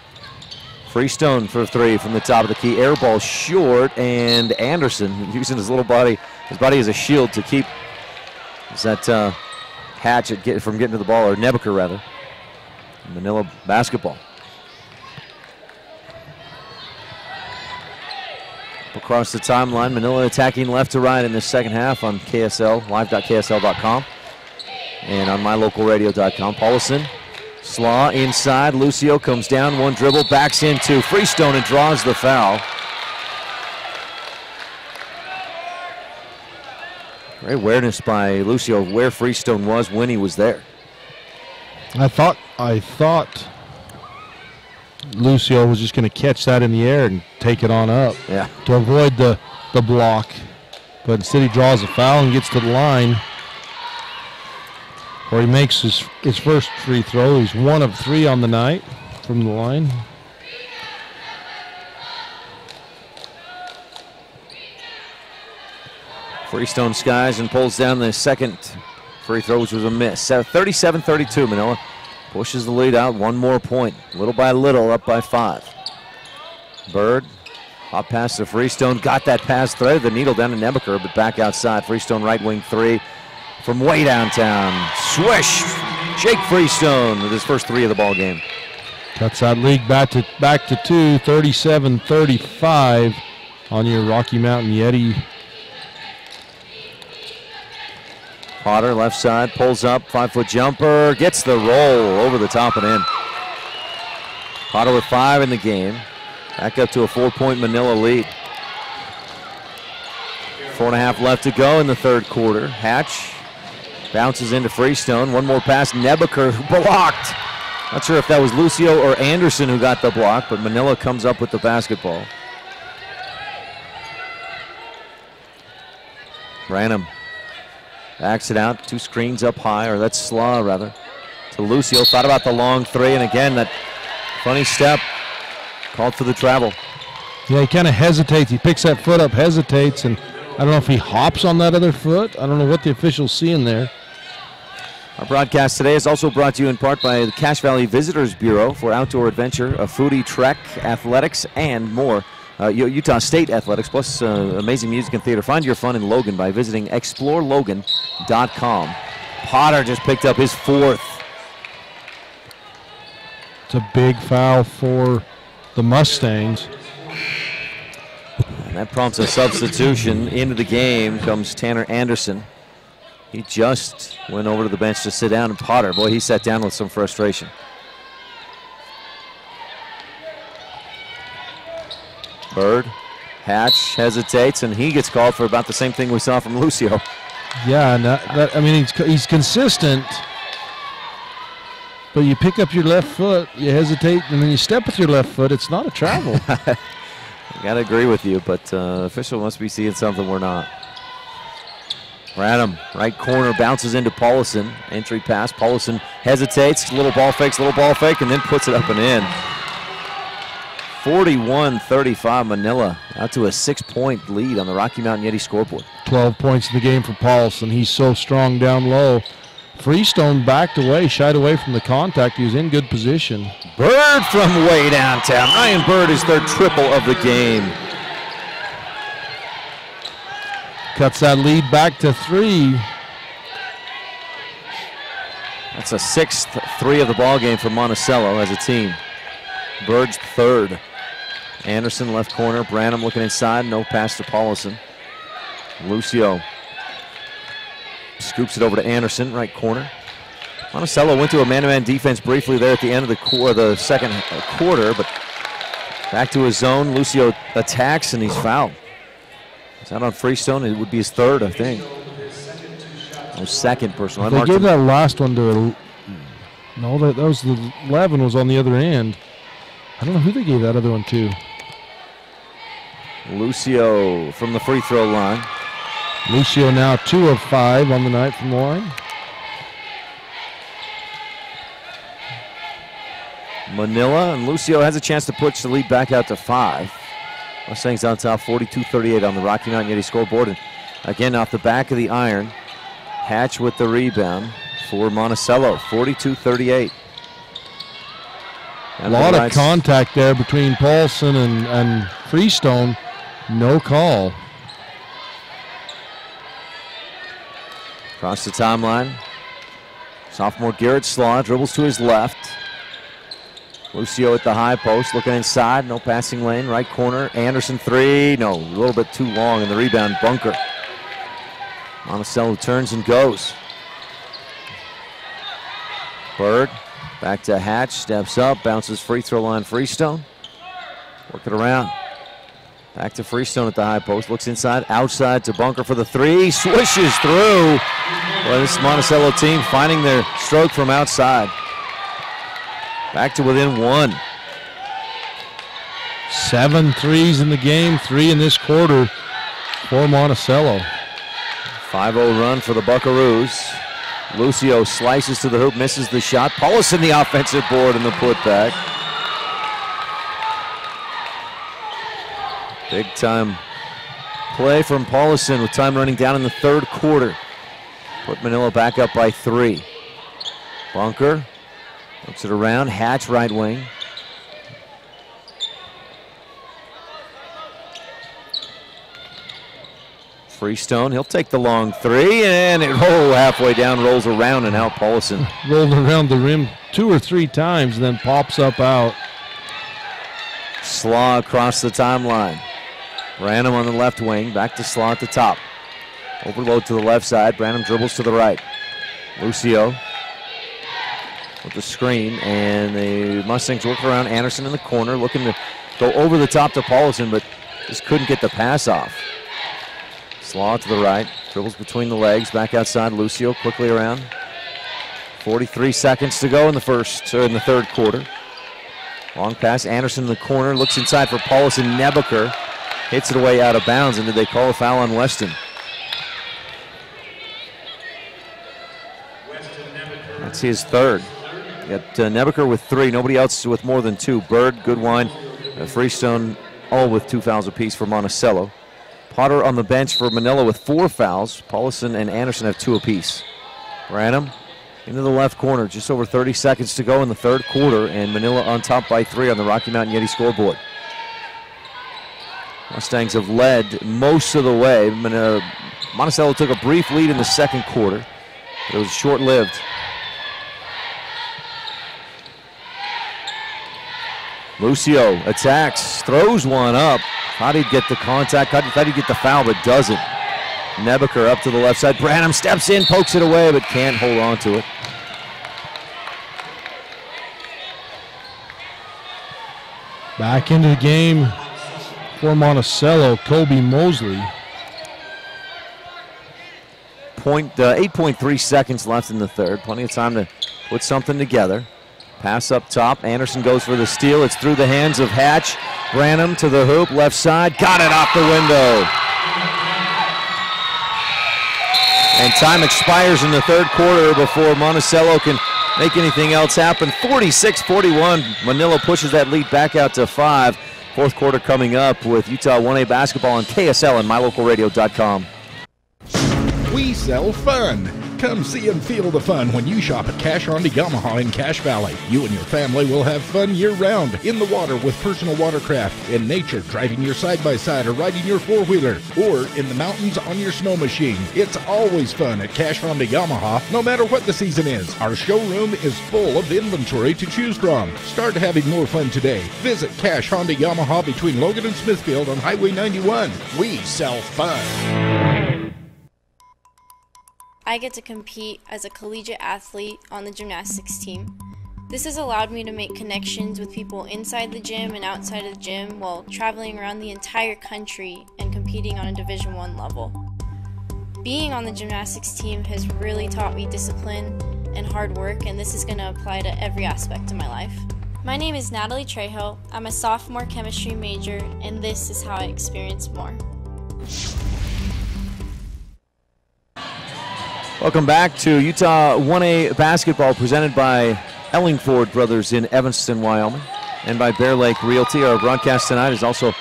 Freestone for 3 from the top of the key. Air ball short. And Anderson using his little body, his body as a shield to keep that Hatch from getting to the ball, or Nebeker rather. Manila basketball. Across the timeline, Manila attacking left to right in the second half on KSL, live.ksl.com, and on mylocalradio.com. Paulison, Slaw inside. Lucio comes down, one dribble, backs into Freestone and draws the foul. Great awareness by Lucio of where Freestone was when he was there. I thought Lucio was just going to catch that in the air and take it on up to avoid the block. But instead he draws a foul and gets to the line where he makes his first free throw. He's 1 of 3 on the night from the line. Freestone skies and pulls down the second free throw, which was a miss. 37-32, Manila pushes the lead out 1 more point. Little by little, up by 5. Bird, hop pass to Freestone, got that pass, threaded the needle down to Nebeker, but back outside. Freestone right wing 3 from way downtown. Swish! Jake Freestone with his first 3 of the ball game. Cuts that lead back to 2, 37-35 on your Rocky Mountain Yeti Potter, left side, pulls up, 5-foot jumper, gets the roll over the top and in. Potter with 5 in the game. Back up to a 4-point Manila lead. 4.5 left to go in the third quarter. Hatch bounces into Freestone. One more pass, Nebaker blocked. Not sure if that was Lucio or Anderson who got the block, but Manila comes up with the basketball. Branham backs it out, 2 screens up high, or that's Slaw rather, to Lucio. Thought about the long 3, and again, that funny step called for the travel. Yeah, he kind of hesitates. He picks that foot up, hesitates, and I don't know if he hops on that other foot. I don't know what the official's seeing there. Our broadcast today is also brought to you in part by the Cache Valley Visitors Bureau for outdoor adventure, a foodie, trek, athletics, and more. Utah State Athletics, plus amazing music and theater. Find your fun in Logan by visiting explorelogan.com. Potter just picked up his 4th. It's a big foul for the Mustangs. And that prompts a substitution. Into the game comes Tanner Anderson. He just went over to the bench to sit down, and Potter, boy, he sat down with some frustration. Bird, Hatch hesitates, and he gets called for about the same thing we saw from Lucio. Yeah, and I mean, he's consistent, but you pick up your left foot, you hesitate, and then you step with your left foot. It's not a travel. I got to agree with you, but official must be seeing something we're not. Branham, right corner, bounces into Paulison. Entry pass, Paulison hesitates, little ball fakes, and then puts it up and in. 41-35 Manila, out to a 6-point lead on the Rocky Mountain Yeti scoreboard. 12 points in the game for Paulson. He's so strong down low. Freestone backed away, shied away from the contact. He was in good position. Bird from way downtown. Ryan Bird is their triple of the game. Cuts that lead back to 3. That's a 6th 3 of the ball game for Monticello as a team. Bird's 3rd. Anderson left corner. Branham looking inside. No pass to Paulison. Lucio scoops it over to Anderson, right corner. Monticello went to a man-to-man defense briefly there at the end of the second quarter, but back to his zone. Lucio attacks, and he's fouled. Is that on Freestone? It would be his 3rd, I think. Oh, 2nd personal. They gave that last one to... No, that was the 11 was on the other end. I don't know who they gave that other one to. Lucio from the free throw line. Lucio now 2 of 5 on the night from the line. Manila, and Lucio has a chance to push the lead back out to 5. Mustangs on top, 42-38 on the Rocky Mountain Yeti scoreboard. And again, off the back of the iron, Hatch with the rebound for Monticello, 42-38. A lot of contact there between Paulson and Freestone. No call. Across the timeline. Sophomore Garrett Slaw dribbles to his left. Lucio at the high post, looking inside. No passing lane, right corner. Anderson 3. No, a little bit too long in the rebound bunker. Monticello turns and goes. Bird. Back to Hatch, steps up, bounces free throw line Freestone. Work it around. Back to Freestone at the high post, looks inside, outside to Bunker for the 3, swishes through. Well, this Monticello team finding their stroke from outside. Back to within 1. 7 threes in the game, 3 in this quarter for Monticello. 5-0 run for the Buckaroos. Lucio slices to the hoop, misses the shot. Paulison the offensive board and the putback. Big time play from Paulison with time running down in the third quarter. Put Manila back up by 3. Bunker looks it around. Hatch right wing. Freestone, he'll take the long 3, and it halfway down, rolls around and out Paulison. Rolled around the rim 2 or 3 times and then pops up out. Slaw across the timeline. Branham on the left wing, back to Slaw at the top. Overload to the left side. Branham dribbles to the right. Lucio with the screen, and the Mustangs work around Anderson in the corner, looking to go over the top to Paulson, but just couldn't get the pass off. Slaw to the right, dribbles between the legs, back outside. Lucio quickly around. 43 seconds to go in the third quarter. Long pass, Anderson in the corner, looks inside for Paulson. Nebaker hits it away out of bounds, and did they call a foul on Weston? That's his third. You got Nebaker with 3, nobody else with more than 2. Bird, Goodwine, Freestone, all with 2 fouls apiece for Monticello. Potter on the bench for Manila with 4 fouls. Paulson and Anderson have 2 apiece. Branham into the left corner, just over 30 seconds to go in the third quarter, and Manila on top by 3 on the Rocky Mountain Yeti scoreboard. Mustangs have led most of the way. Monticello took a brief lead in the second quarter, but it was short-lived. Lucio attacks, throws one up. Thought he'd get the contact, thought he'd get the foul, but doesn't. Nebaker up to the left side. Branham steps in, pokes it away, but can't hold on to it. Back into the game for Monticello, Kobe Mosley. 8.3 seconds left in the third. Plenty of time to put something together. Pass up top. Anderson goes for the steal. It's through the hands of Hatch. Branham to the hoop, left side. Got it off the window. And time expires in the third quarter before Monticello can make anything else happen. 46-41. Manila pushes that lead back out to 5. Fourth quarter coming up with Utah 1A basketball on KSL and mylocalradio.com. We sell fun. Come see and feel the fun when you shop at Cash Honda Yamaha in Cache Valley. You and your family will have fun year-round, in the water with personal watercraft, in nature driving your side-by-side or riding your four-wheeler, or in the mountains on your snow machine. It's always fun at Cache Honda Yamaha, no matter what the season is. Our showroom is full of inventory to choose from. Start having more fun today. Visit Cache Honda Yamaha between Logan and Smithfield on Highway 91. We sell fun. I get to compete as a collegiate athlete on the gymnastics team. This has allowed me to make connections with people inside the gym and outside of the gym while traveling around the entire country and competing on a Division I level. Being on the gymnastics team has really taught me discipline and hard work, and this is going to apply to every aspect of my life. My name is Natalie Trejo. I'm a sophomore chemistry major, and this is how I experience more. Welcome back to Utah 1A basketball, presented by Ellingford Brothers in Evanston, Wyoming, and by Bear Lake Realty. Our broadcast tonight is also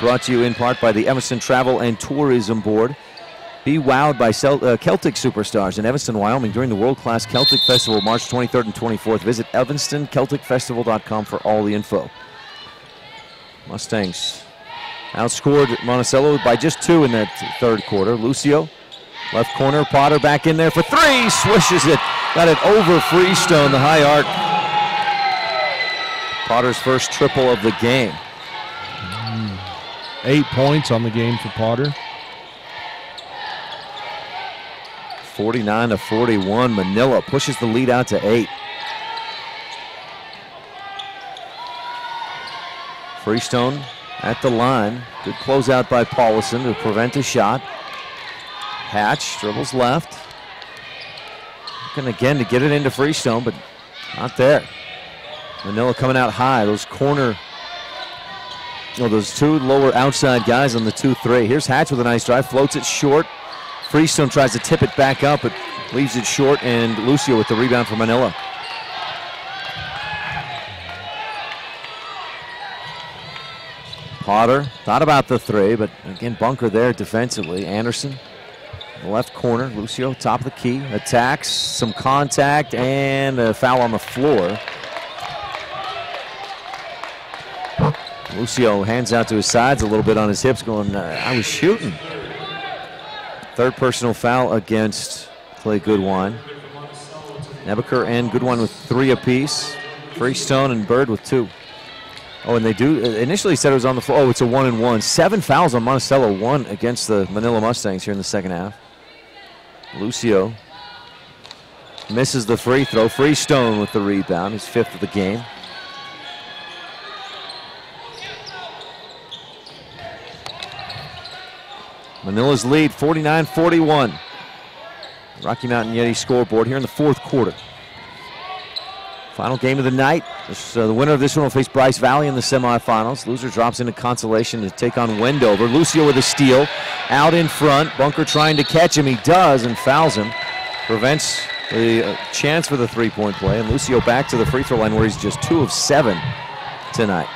brought to you in part by the Evanston Travel and Tourism Board. Be wowed by Celtic superstars in Evanston, Wyoming during the World-Class Celtic Festival, March 23rd and 24th. Visit EvanstonCelticFestival.com for all the info. Mustangs outscored Monticello by just 2 in that third quarter. Lucio, left corner, Potter back in there for 3, swishes it. Got it over Freestone, the high arc. Potter's first triple of the game. 8 points on the game for Potter. 49-41. Manila pushes the lead out to 8. Freestone at the line. Good closeout by Paulson to prevent a shot. Hatch dribbles left. Looking again to get it into Freestone, but not there. Manila coming out high. Those two lower outside guys on the 2-3. Here's Hatch with a nice drive, floats it short. Freestone tries to tip it back up, but leaves it short, and Lucio with the rebound for Manila. Potter thought about the 3, but again, bunker there defensively. Anderson, the left corner. Lucio, top of the key, attacks, some contact, and a foul on the floor. Lucio hands out to his sides a little bit on his hips, going, I was shooting. Third personal foul against Clay Goodwine. Nebaker and Goodwine with 3 apiece. Freestone and Bird with 2. Oh, and they do, initially said it was on the floor. Oh, it's a 1-and-1. 7 fouls on Monticello, 1 against the Manila Mustangs here in the second half. Lucio misses the free throw. Freestone with the rebound, his 5th of the game. Manila's lead, 49-41. Rocky Mountain Yeti scoreboard here in the 4th quarter. Final game of the night. The winner of this one will face Bryce Valley in the semifinals. Loser drops into consolation to take on Wendover. Lucio with a steal. Out in front. Bunker trying to catch him. He does and fouls him. Prevents the chance for the three-point play. And Lucio back to the free throw line where he's just 2 of 7 tonight.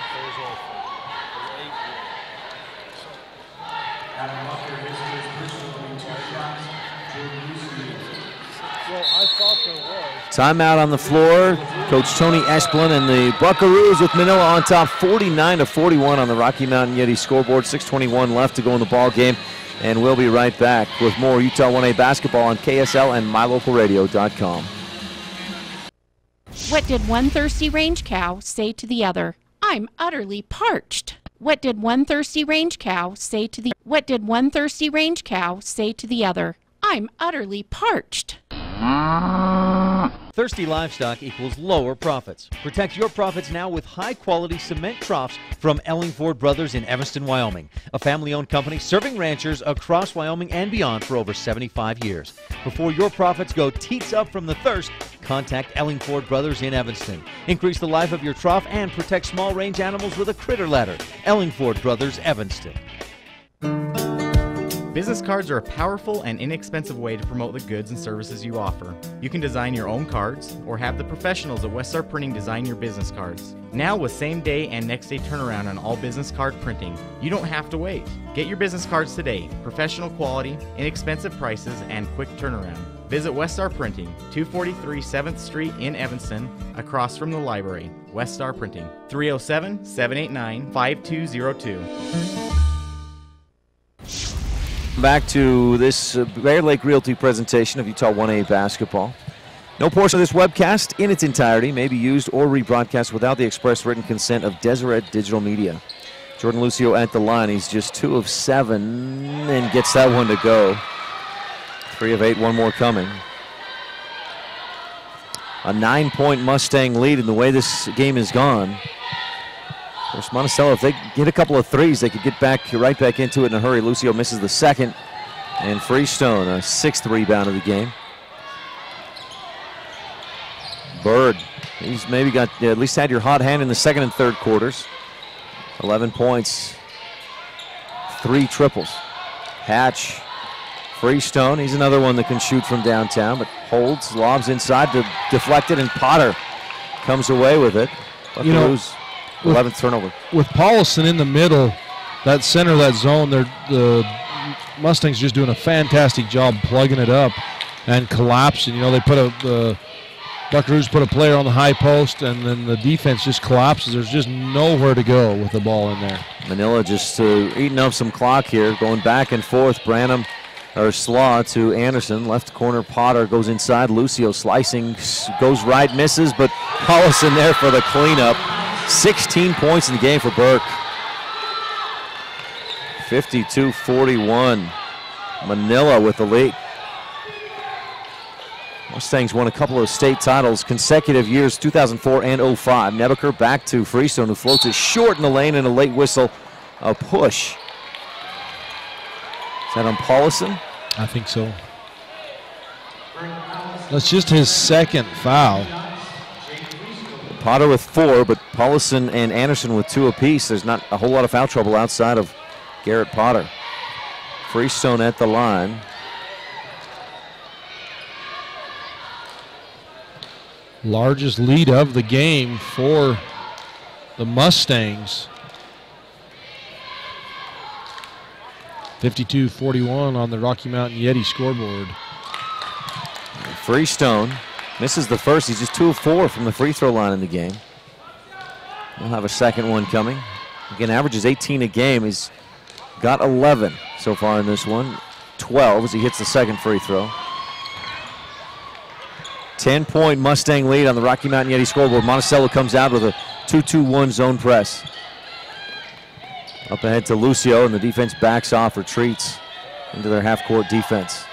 Timeout on the floor. Coach Tony Esplin and the Buckaroos with Manila on top, 49-41 on the Rocky Mountain Yeti scoreboard. 6:21 left to go in the ball game, and we'll be right back with more Utah 1A basketball on KSL and MyLocalRadio.com. What did one thirsty range cow say to the other? I'm utterly parched. What did one thirsty range cow say to the What did one thirsty range cow say to the other? I'm utterly parched. Thirsty livestock equals lower profits. Protect your profits now with high-quality cement troughs from Ellingford Brothers in Evanston, Wyoming, a family-owned company serving ranchers across Wyoming and beyond for over 75 years. Before your profits go teats up from the thirst, contact Ellingford Brothers in Evanston. Increase the life of your trough and protect small range animals with a critter ladder. Ellingford Brothers, Evanston. Business cards are a powerful and inexpensive way to promote the goods and services you offer. You can design your own cards or have the professionals at Weststar Printing design your business cards. Now with same-day and next-day turnaround on all business card printing, you don't have to wait. Get your business cards today. Professional quality, inexpensive prices, and quick turnaround. Visit Weststar Printing, 243 7th Street in Evanston, across from the library. Weststar Printing, 307-789-5202. Back to this Bear Lake Realty presentation of Utah 1A basketball. No portion of this webcast in its entirety may be used or rebroadcast without the express written consent of Deseret Digital Media. Jordan Lucio at the line. He's just 2 of 7 and gets that one to go. 3 of 8, one more coming. A 9-point Mustang lead in the way this game has gone. Of course, Monticello, if they get a couple of threes, they could get right back into it in a hurry. Lucio misses the second, and Freestone, a 6th rebound of the game. Bird, he's maybe got at least had your hot hand in the second and third quarters. 11 points, 3 triples. Hatch, Freestone, he's another one that can shoot from downtown, but holds, lobs inside to deflect it, and Potter comes away with it. You know, 11th turnover. With Paulson in the middle, that center of that zone, the Mustangs just doing a fantastic job plugging it up and collapsing. You know, they put the Buckaroos put a player on the high post, and then the defense just collapses. There's just nowhere to go with the ball in there. Manila just eating up some clock here, going back and forth. Branham or Slaw to Anderson. Left corner, Potter goes inside. Lucio slicing, goes right, misses, but Paulson there for the cleanup. 16 points in the game for Burke. 52-41. Manila with the lead. Mustangs won a couple of state titles consecutive years, 2004 and 05. Nebeker back to Freestone, who floats it short in the lane, and a late whistle, a push. Is that on Paulson? I think so. That's just his second foul. Potter with 4, but Paulson and Anderson with 2 apiece. There's not a whole lot of foul trouble outside of Garrett Potter. Freestone at the line. Largest lead of the game for the Mustangs. 52-41 on the Rocky Mountain Yeti scoreboard. Freestone misses the first. He's just 2 of 4 from the free throw line in the game. We'll have a second one coming. Again, averages 18 a game. He's got 11 so far in this one. 12 as he hits the second free throw. 10-point Mustang lead on the Rocky Mountain Yeti scoreboard. Monticello comes out with a 2-2-1 zone press. Up ahead to Lucio, and the defense backs off, retreats into their half-court defense.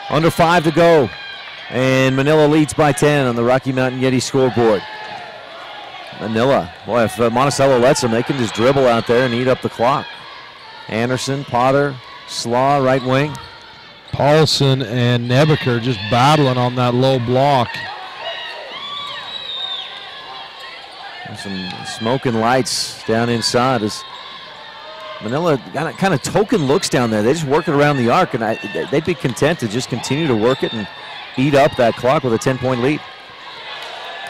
Under 5 to go. And Manila leads by 10 on the Rocky Mountain Yeti scoreboard. Manila, boy, if Monticello lets them, they can just dribble out there and eat up the clock. Anderson, Potter, Slaw, right wing. Paulson and Nebeker just battling on that low block. And some smoking lights down inside as Manila got kind of token looks down there. They just work it around the arc, and they'd be content to just continue to work it and eat up that clock with a 10-point lead.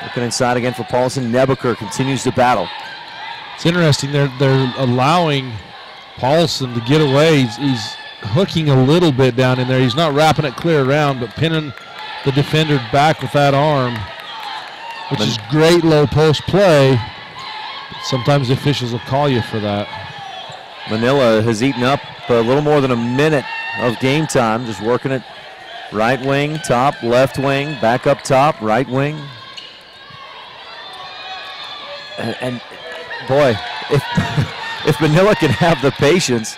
Looking inside again for Paulson. Nebeker continues to battle. It's interesting. They're allowing Paulson to get away. He's hooking a little bit down in there. He's not wrapping it clear around, but pinning the defender back with that arm, which is great low post play. Sometimes the officials will call you for that. Manila has eaten up a little more than a minute of game time, just working it right wing, top, left wing, back up top, right wing. And boy, if Manila can have the patience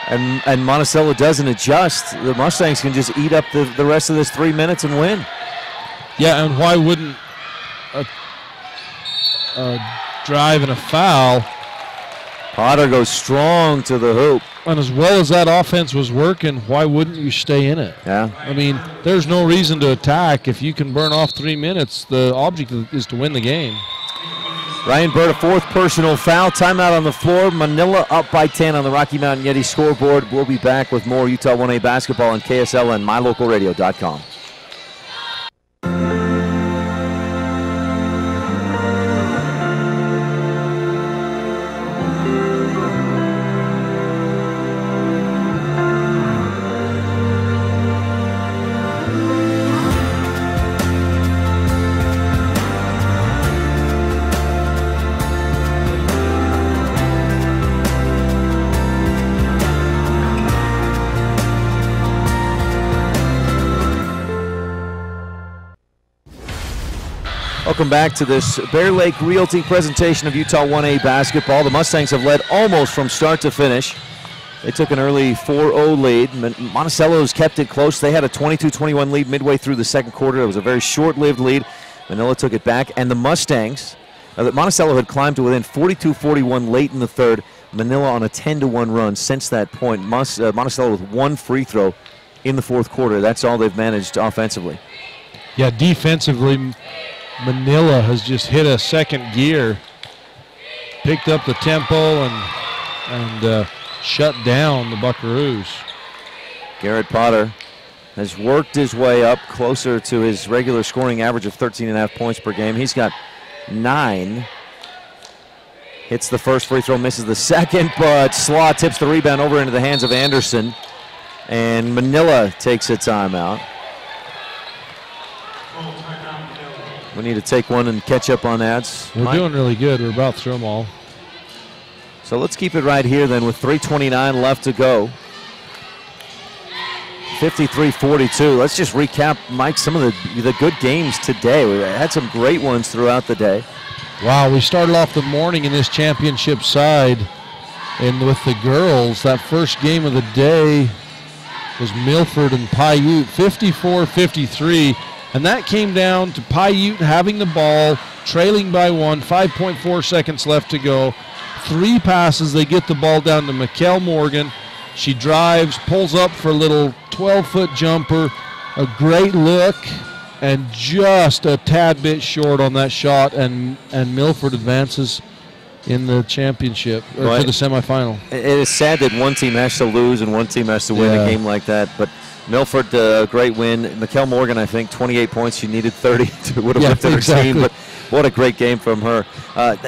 and Monticello doesn't adjust, the Mustangs can just eat up the rest of this 3 minutes and win. Yeah, and why wouldn't a drive and a foul? Potter goes strong to the hoop. And as well as that offense was working, why wouldn't you stay in it? Yeah. I mean, there's no reason to attack. If you can burn off 3 minutes, the object is to win the game. Ryan Bird, a fourth personal foul. Timeout on the floor. Manila up by 10 on the Rocky Mountain Yeti scoreboard. We'll be back with more Utah 1A basketball on KSL and mylocalradio.com. Welcome back to this Bear Lake Realty presentation of Utah 1A basketball. The Mustangs have led almost from start to finish. They took an early 4-0 lead. Monticello's kept it close. They had a 22-21 lead midway through the second quarter. It was a very short-lived lead. Manila took it back, and the Mustangs, Monticello had climbed to within 42-41 late in the third. Manila on a 10-1 run since that point. Monticello with one free throw in the fourth quarter. That's all they've managed offensively. Yeah, defensively, Manila has just hit a second gear, picked up the tempo, and shut down the Buckaroos. Garrett Potter has worked his way up closer to his regular scoring average of 13.5 points per game. He's got 9. Hits the first free throw, misses the second, but Slaw tips the rebound over into the hands of Anderson, and Manila takes a timeout. We need to take one and catch up on ads. We're doing really good. We're about through them all. So let's keep it right here then with 3:29 left to go. 53-42. Let's just recap, Mike, some of the good games today. We had some great ones throughout the day. Wow, we started off the morning in this championship side, and with the girls, that first game of the day was Milford and Paiute, 54-53. And that came down to Paiute having the ball, trailing by 1, 5.4 seconds left to go. 3 passes, they get the ball down to Mikkel Morgan. She drives, pulls up for a little 12-foot jumper, a great look, and just a tad bit short on that shot, and Milford advances in the championship, or to the semifinal. It is sad that one team has to lose and one team has to win a game like that, but Milford, a great win. Mikkel Morgan, I think, 28 points. She needed 30 to would have lifted her team, but what a great game from her.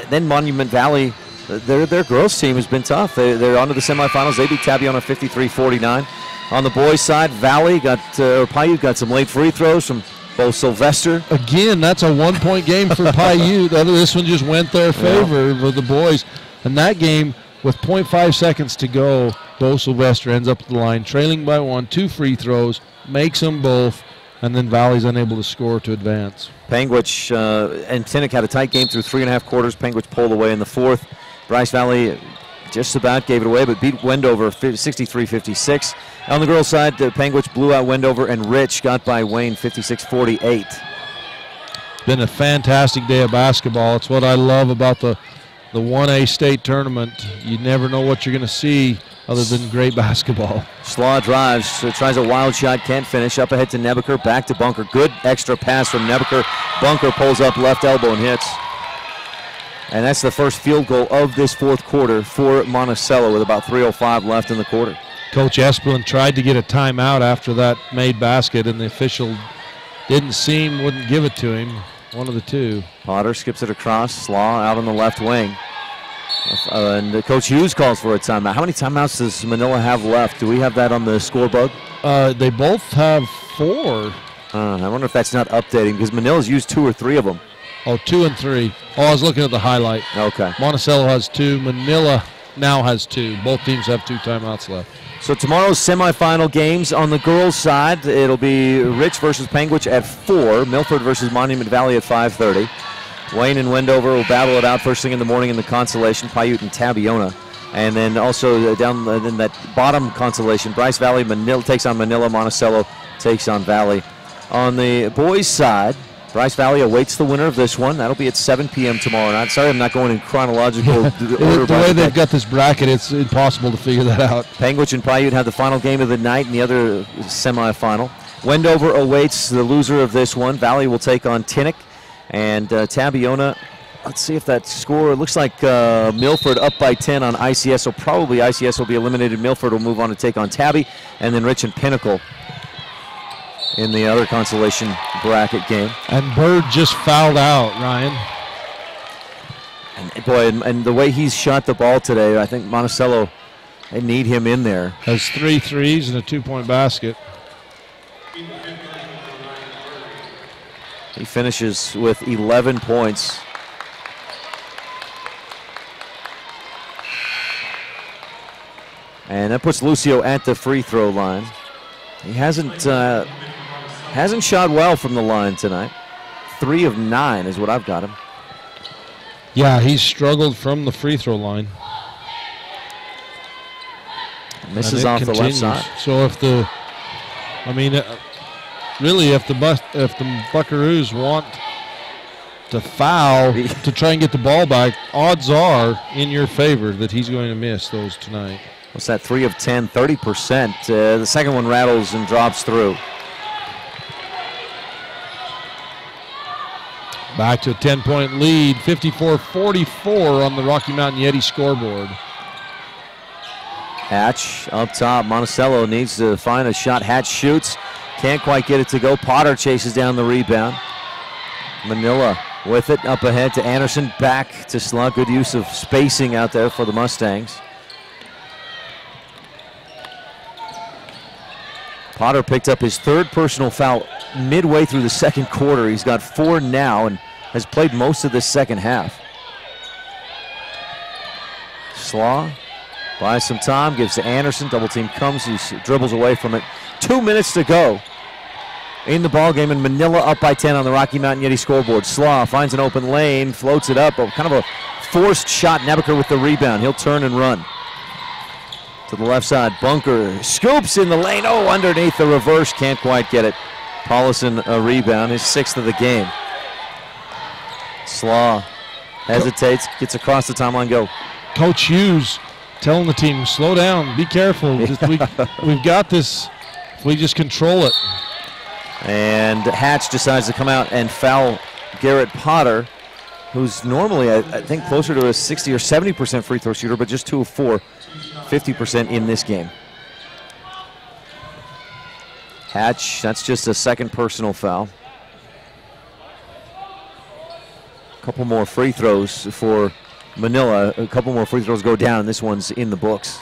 Then Monument Valley, their girls team has been tough. They're on to the semifinals. They beat Tabiona 53-49. On the boys' side, Paiute got some late free throws from Bo Sylvester. Again, that's a 1-point game for Paiute. This one just went their favor with the boys. And that game, with 0.5 seconds to go, Bo Sylvester ends up at the line, trailing by 1, 2 free throws, makes them both, and then Valley's unable to score to advance. Panguitch and Tinnick had a tight game through 3.5 quarters. Panguitch pulled away in the fourth. Bryce Valley just about gave it away, but beat Wendover 63-56. On the girls' side, Panguitch blew out Wendover, and Rich got by Wayne 56-48. Been a fantastic day of basketball. It's what I love about the 1A state tournament. You never know what you're going to see other than great basketball. Slaw drives, tries a wild shot, can't finish. Up ahead to Nebaker, back to Bunker. Good extra pass from Nebaker. Bunker pulls up left elbow and hits. And that's the first field goal of this fourth quarter for Monticello with about 3:05 left in the quarter. Coach Esplin tried to get a timeout after that made basket, and the official wouldn't give it to him. One of the two. Potter skips it across. Slaw out on the left wing. And Coach Hughes calls for a timeout. How many timeouts does Manila have left? Do we have that on the scoreboard? They both have 4. I wonder if that's not updating because Manila's used 2 or 3 of them. Oh, 2 and 3. Oh, I was looking at the highlight. Okay. Monticello has 2. Manila now has 2. Both teams have 2 timeouts left. So tomorrow's semifinal games on the girls' side, it'll be Rich versus Panguitch at 4, Milford versus Monument Valley at 5:30. Wayne and Wendover will battle it out first thing in the morning in the consolation, Paiute and Tabiona. And then also down in that bottom consolation, Bryce Valley Manila takes on Manila, Monticello takes on Valley. On the boys' side, Bryce Valley awaits the winner of this one. That'll be at 7 p.m. tomorrow night. Sorry I'm not going in chronological order. The way they've got this bracket, it's impossible to figure that out. Panguitch and Paiute have the final game of the night in the other semifinal. Wendover awaits the loser of this one. Valley will take on Tinnick. And Tabiona, let's see if that score, it looks like Milford up by 10 on ICS, so probably ICS will be eliminated. Milford will move on to take on Tabby, and then Rich and Pinnacle in the other consolation bracket game. And Bird just fouled out, Ryan. And boy, and the way he's shot the ball today, I think Monticello, they need him in there. Has 3 threes and a 2-point basket. He finishes with 11 points. And that puts Lucio at the free throw line. He hasn't shot well from the line tonight. 3 of 9 is what I've got him. Yeah, he's struggled from the free throw line. Misses off the left side. So if the, really, if the Buckaroos want to foul to try and get the ball back, odds are in your favor that he's going to miss those tonight. What's that? 3 of 10, 30%. The second one rattles and drops through. Back to a 10-point lead, 54-44 on the Rocky Mountain Yeti scoreboard. Hatch up top. Monticello needs to find a shot. Hatch shoots. Can't quite get it to go. Potter chases down the rebound. Manila with it up ahead to Anderson. Back to Slug. Good use of spacing out there for the Mustangs. Potter picked up his 3rd personal foul midway through the second quarter. He's got 4 now and has played most of this second half. Slaw buys some time, gives to Anderson. Double team comes, he dribbles away from it. 2 minutes to go in the ball game, and Manila up by 10 on the Rocky Mountain Yeti scoreboard. Slaw finds an open lane, floats it up, kind of a forced shot. Nebaker with the rebound. He'll turn and run. To the left side, Bunker scoops in the lane. Oh, underneath the reverse, can't quite get it. Paulison a rebound, his 6th of the game. Slaw hesitates, gets across the timeline, go. Coach Hughes telling the team, slow down, be careful. We've got this if we just control it. And Hatch decides to come out and foul Garrett Potter, who's normally, I think, closer to a 60 or 70% free throw shooter, but just 2 of 4, 50% in this game. Hatch, that's just a 2nd personal foul. A couple more free throws for Manila. A couple more free throws go down, and this one's in the books.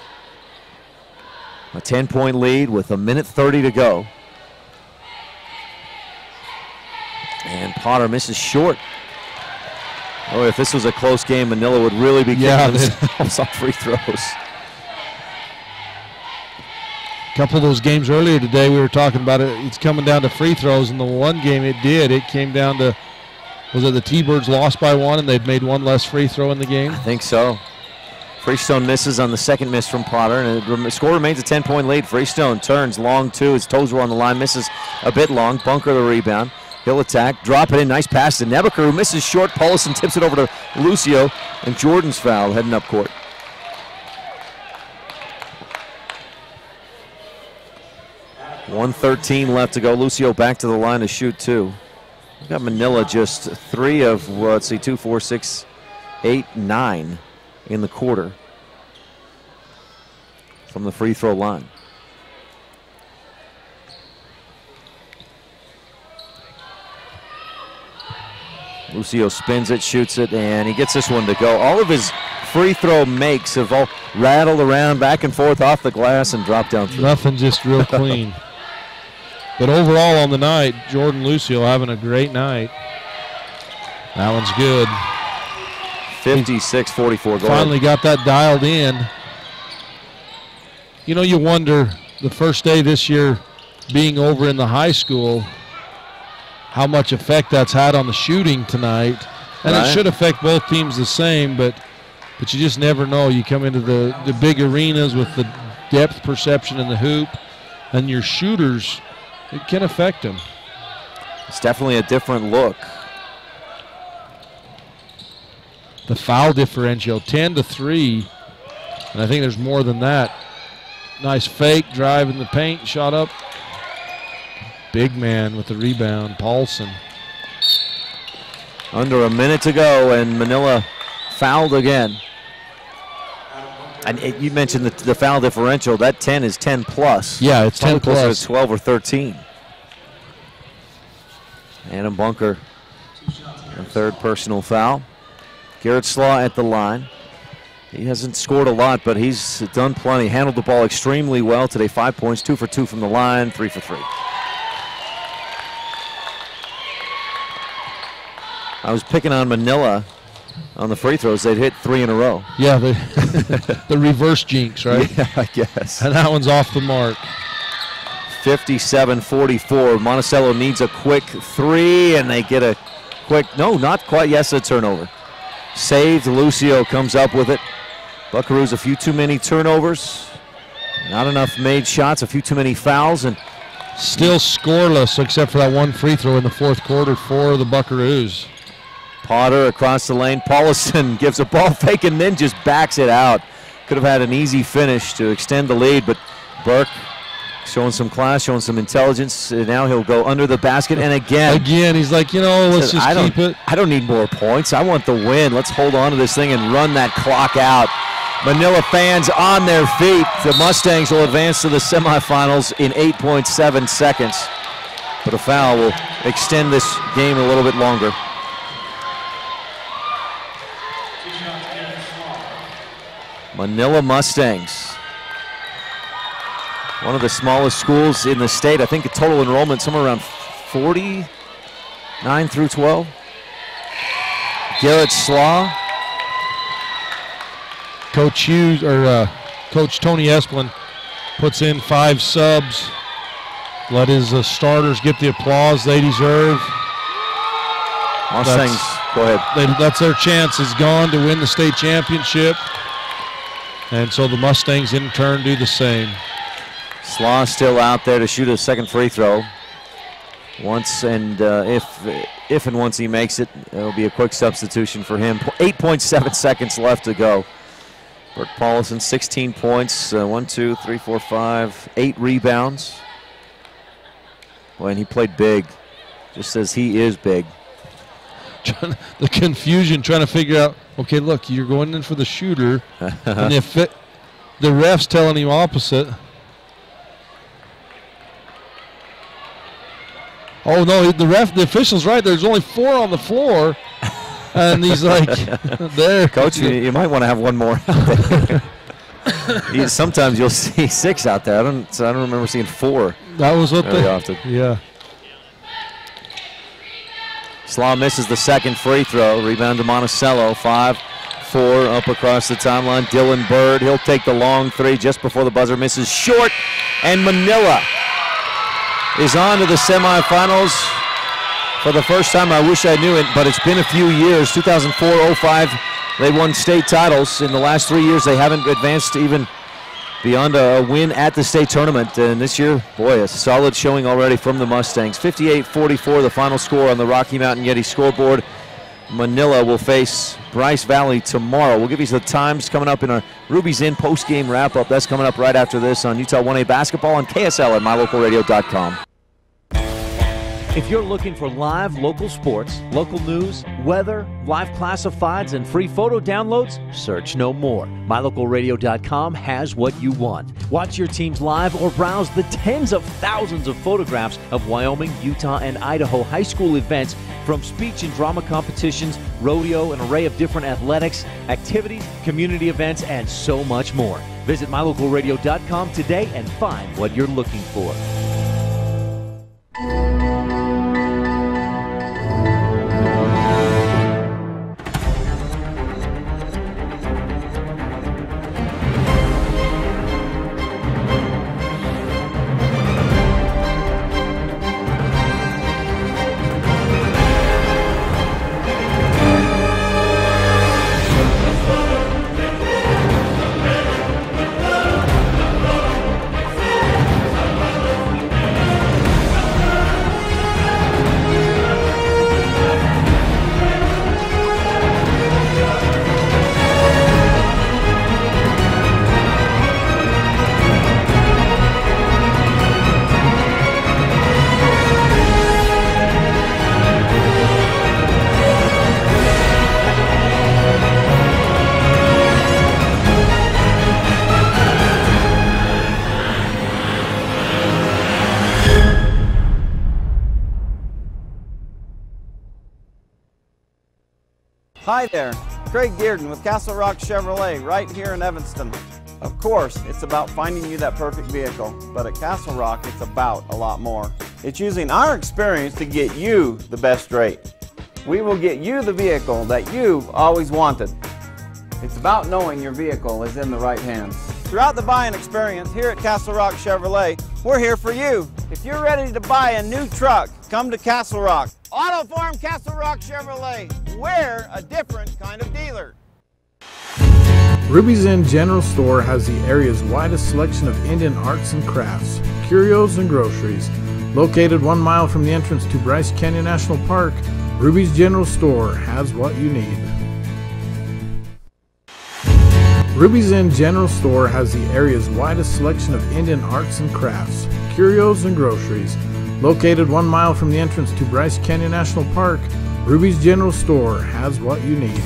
A 10-point lead with 1:30 to go. And Potter misses short. Oh, if this was a close game, Manila would really be kicking themselves on free throws. A couple of those games earlier today, we were talking about it. It's coming down to free throws, and the one game it did. It came down to, was it the T-Birds lost by 1 and they'd made 1 less free throw in the game? I think so. Freestone misses on the second miss from Potter, and the score remains a 10-point lead. Freestone turns long two. His toes were on the line, misses a bit long. Bunker the rebound. He'll attack, drop it in. Nice pass to Nebaker, who misses short. Paulson tips it over to Lucio, and Jordan's foul heading up court. .113 left to go. Lucio back to the line to shoot two. We've got Manila just 3 of, well, let's see, 2, 4, 6, 8, 9 in the quarter from the free throw line. Lucio spins it, shoots it, and he gets this one to go. All of his free throw makes have all rattled around back and forth off the glass and dropped down through. Nothing, just real clean. But overall on the night, Jordan Lucio having a great night. That one's good. 56-44. Finally got that dialed in. You know, you wonder, the first day this year being over in the high school, how much effect that's had on the shooting tonight. And it should affect both teams the same, but you just never know. You come into the big arenas with the depth perception in the hoop, and your shooters, it can affect them. It's definitely a different look. The foul differential, 10-3, and I think there's more than that. Nice fake, drive in the paint, shot up. Big man with the rebound, Paulson. Under a minute to go, and Manila fouled again. And you mentioned the foul differential. That 10 is 10 plus. Yeah, it's 10 closer plus. to 12 or 13. Adam Bunker, a third personal foul. Garrett Slaw at the line. He hasn't scored a lot, but he's done plenty. Handled the ball extremely well today. 5 points, 2 for 2 from the line, 3 for 3. I was picking on Manila on the free throws. They'd hit 3 in a row. Yeah, the reverse jinx, right? Yeah, I guess. And that one's off the mark. 57-44. Monticello needs a quick 3, and they get a quick, no, not quite. Yes, a turnover. Saved. Lucio comes up with it. Buckaroos a few too many turnovers. Not enough made shots, a few too many fouls, and still scoreless except for that one free throw in the fourth quarter for the Buckaroos. Potter across the lane. Paulson gives a ball fake and then just backs it out. Could have had an easy finish to extend the lead, but Burke showing some class, showing some intelligence. Now he'll go under the basket, and again. Again, he's like, you know, let's just keep it. I don't need more points. I want the win. Let's hold on to this thing and run that clock out. Manila fans on their feet. The Mustangs will advance to the semifinals in 8.7 seconds. But a foul will extend this game a little bit longer. Manila Mustangs. One of the smallest schools in the state. I think a total enrollment somewhere around 49 through 12. Garrett Slaw. Coach Hughes, or Coach Tony Esplin puts in 5 subs. Let his starters get the applause they deserve. Mustangs, go ahead. That's their chance is gone to win the state championship. And so the Mustangs in turn do the same. Slaw still out there to shoot a second free throw. Once and if and once he makes it, it'll be a quick substitution for him. 8.7 seconds left to go. Burke Paulson, 16 points, 1, 2, 3, 4, 5, 8 rebounds. Boy, and he played big, just as he is big. The confusion trying to figure out, okay, look, you're going in for the shooter, and if the ref's telling him opposite. Oh no, the official's right. There's only 4 on the floor, and he's like, there. Coach, you might want to have one more out there. Sometimes you'll see 6 out there. I don't remember seeing 4. That was what very often. Yeah. Slaw misses the second free throw. Rebound to Monticello. 5-4 up across the timeline. Dylan Bird, he'll take the long 3 just before the buzzer. Misses short, and Manila is on to the semifinals for the first time. I wish I knew it, but it's been a few years. 2004-05 They won state titles. In the last 3 years, they haven't advanced even beyond a win at the state tournament. And this year, boy, a solid showing already from the Mustangs. 58-44, the final score on the Rocky Mountain Yeti scoreboard. Manila will face Bryce Valley tomorrow. We'll give you the times coming up in our Ruby's Inn post-game wrap-up. That's coming up right after this on Utah 1A basketball on KSL at mylocalradio.com. If you're looking for live local sports, local news, weather, live classifieds, and free photo downloads, search no more. MyLocalRadio.com has what you want. Watch your teams live or browse the tens of thousands of photographs of Wyoming, Utah, and Idaho high school events, from speech and drama competitions, rodeo, an array of different athletics, activities, community events, and so much more. Visit MyLocalRadio.com today and find what you're looking for. Hi there, Craig Dearden with Castle Rock Chevrolet right here in Evanston. Of course, it's about finding you that perfect vehicle, but at Castle Rock, it's about a lot more. It's using our experience to get you the best rate. We will get you the vehicle that you've always wanted. It's about knowing your vehicle is in the right hands. Throughout the buying experience here at Castle Rock Chevrolet, we're here for you. If you're ready to buy a new truck, come to Castle Rock. Auto Farm Castle Rock Chevrolet. We're a different kind of dealer. Ruby's Inn General Store has the area's widest selection of Indian arts and crafts, curios and groceries. Located 1 mile from the entrance to Bryce Canyon National Park, Ruby's General Store has what you need. Ruby's Inn General Store has the area's widest selection of Indian arts and crafts, curios and groceries. Located 1 mile from the entrance to Bryce Canyon National Park, Ruby's General Store has what you need.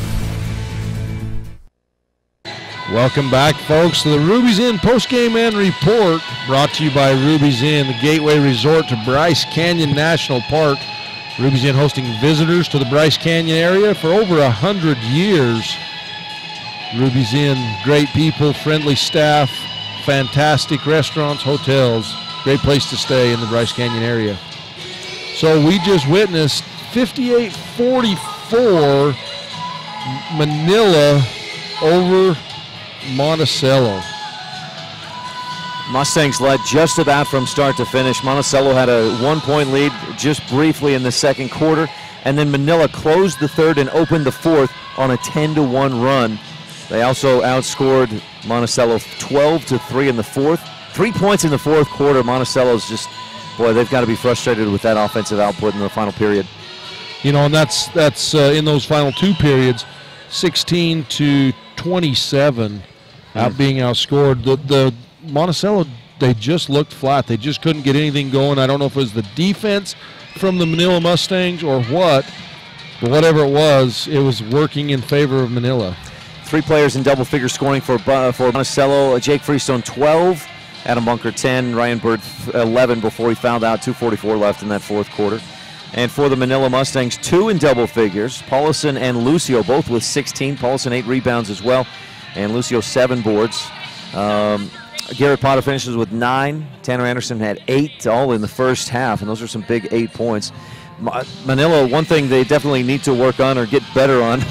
Welcome back, folks, to the Ruby's Inn postgame and report, brought to you by Ruby's Inn, the gateway resort to Bryce Canyon National Park. Ruby's Inn hosting visitors to the Bryce Canyon area for over 100 years. Ruby's Inn, great people, friendly staff, fantastic restaurants, hotels, great place to stay in the Bryce Canyon area. So we just witnessed 58-44 Manila over Monticello. Mustangs led just about from start to finish. Monticello had a 1-point lead just briefly in the second quarter, and then Manila closed the third and opened the fourth on a 10-1 run. They also outscored Monticello 12-3 in the fourth. 3 points in the fourth quarter. Monticello's just, boy, they've got to be frustrated with that offensive output in the final period. You know, and that's in those final two periods, 16-27, being outscored. The Monticello, they just looked flat. They just couldn't get anything going. I don't know if it was the defense from the Manila Mustangs or what, but whatever it was working in favor of Manila. 3 players in double-figure scoring for Monticello. Jake Freestone, 12. Adam Bunker, 10. Ryan Bird, 11 before he fouled out. 2:44 left in that fourth quarter. And for the Manila Mustangs, 2 in double figures. Paulison and Lucio both with 16. Paulison 8 rebounds as well. And Lucio 7 boards. Garrett Potter finishes with 9. Tanner Anderson had 8, all in the first half. And those are some big 8 points. Manila, one thing they definitely need to work on or get better on.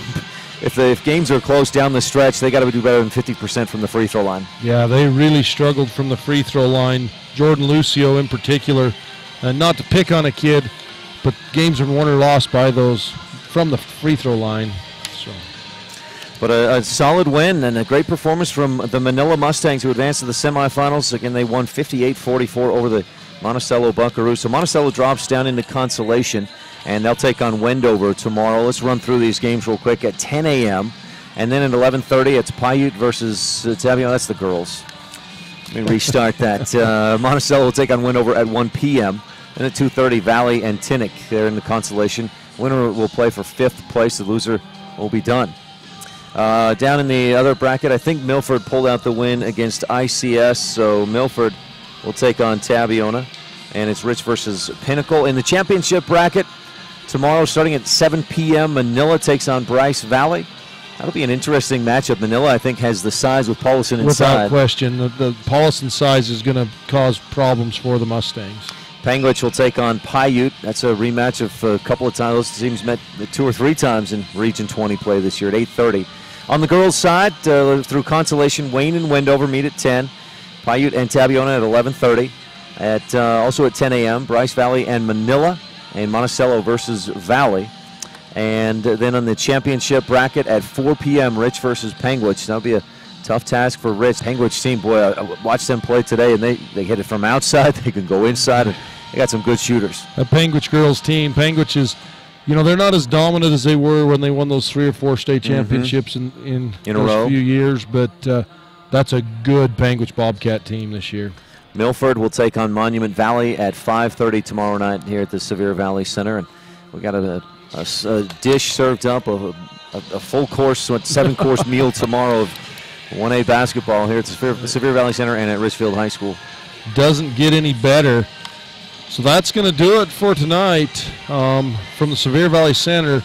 If games are close down the stretch, they got to do better than 50% from the free throw line. Yeah, they really struggled from the free throw line. Jordan Lucio in particular, not to pick on a kid, but games are won or lost by those from the free throw line. So But a solid win and a great performance from the Manila Mustangs, who advanced to the semifinals. Again, they won 58-44 over the Monticello Buckaroos. So Monticello drops down into consolation, and they'll take on Wendover tomorrow. Let's run through these games real quick. At 10 a.m., and then at 11:30, it's Paiute versus Tavion. That's the girls. Let me restart that. Monticello will take on Wendover at 1 p.m. And at 2:30, Valley and Tinnick, they're in the consolation. Winner will play for 5th place. The loser will be done. Down in the other bracket, I think Milford pulled out the win against ICS, so Milford will take on Taviona, and it's Rich versus Pinnacle. In the championship bracket, tomorrow starting at 7 p.m., Manila takes on Bryce Valley. That'll be an interesting matchup. Manila, I think, has the size with Paulison inside. Without question, the Paulison size is going to cause problems for the Mustangs. Panguitch will take on Paiute. That's a rematch of a couple of times. Those teams met 2 or 3 times in Region 20 play this year at 8:30. On the girls' side, through consolation, Wayne and Wendover meet at 10. Paiute and Taviona at 11:30. Also at 10 a.m., Bryce Valley and Manila, and Monticello versus Valley. And then on the championship bracket at 4 p.m., Rich versus Panguitch. That'll be a tough task for Rich. Panguitch team, boy, I watched them play today, and they hit it from outside. They can go inside, and they got some good shooters. A Panguitch girls team. Panguitch is, they're not as dominant as they were when they won those 3 or 4 state championships in a row. Few years, but that's a good Panguitch Bobcat team this year. Milford will take on Monument Valley at 5:30 tomorrow night here at the Sevier Valley Center, and we got a dish served up, a full course, 7-course meal tomorrow of 1A basketball here at the Sevier Valley Center and at Richfield High School. Doesn't get any better. So that's going to do it for tonight from the Sevier Valley Center.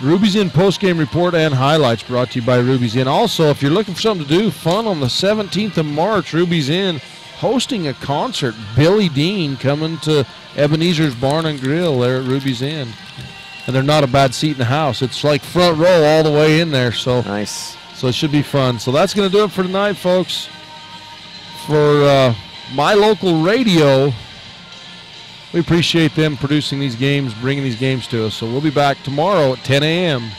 Ruby's Inn postgame report and highlights brought to you by Ruby's Inn. Also, if you're looking for something to do, fun on the 17th of March, Ruby's Inn hosting a concert. Billy Dean coming to Ebenezer's Barn and Grill there at Ruby's Inn. And they're not a bad seat in the house. It's like front row all the way in there. So nice. So it should be fun. So that's going to do it for tonight, folks. For My Local Radio, we appreciate them producing these games, bringing these games to us. So we'll be back tomorrow at 10 a.m.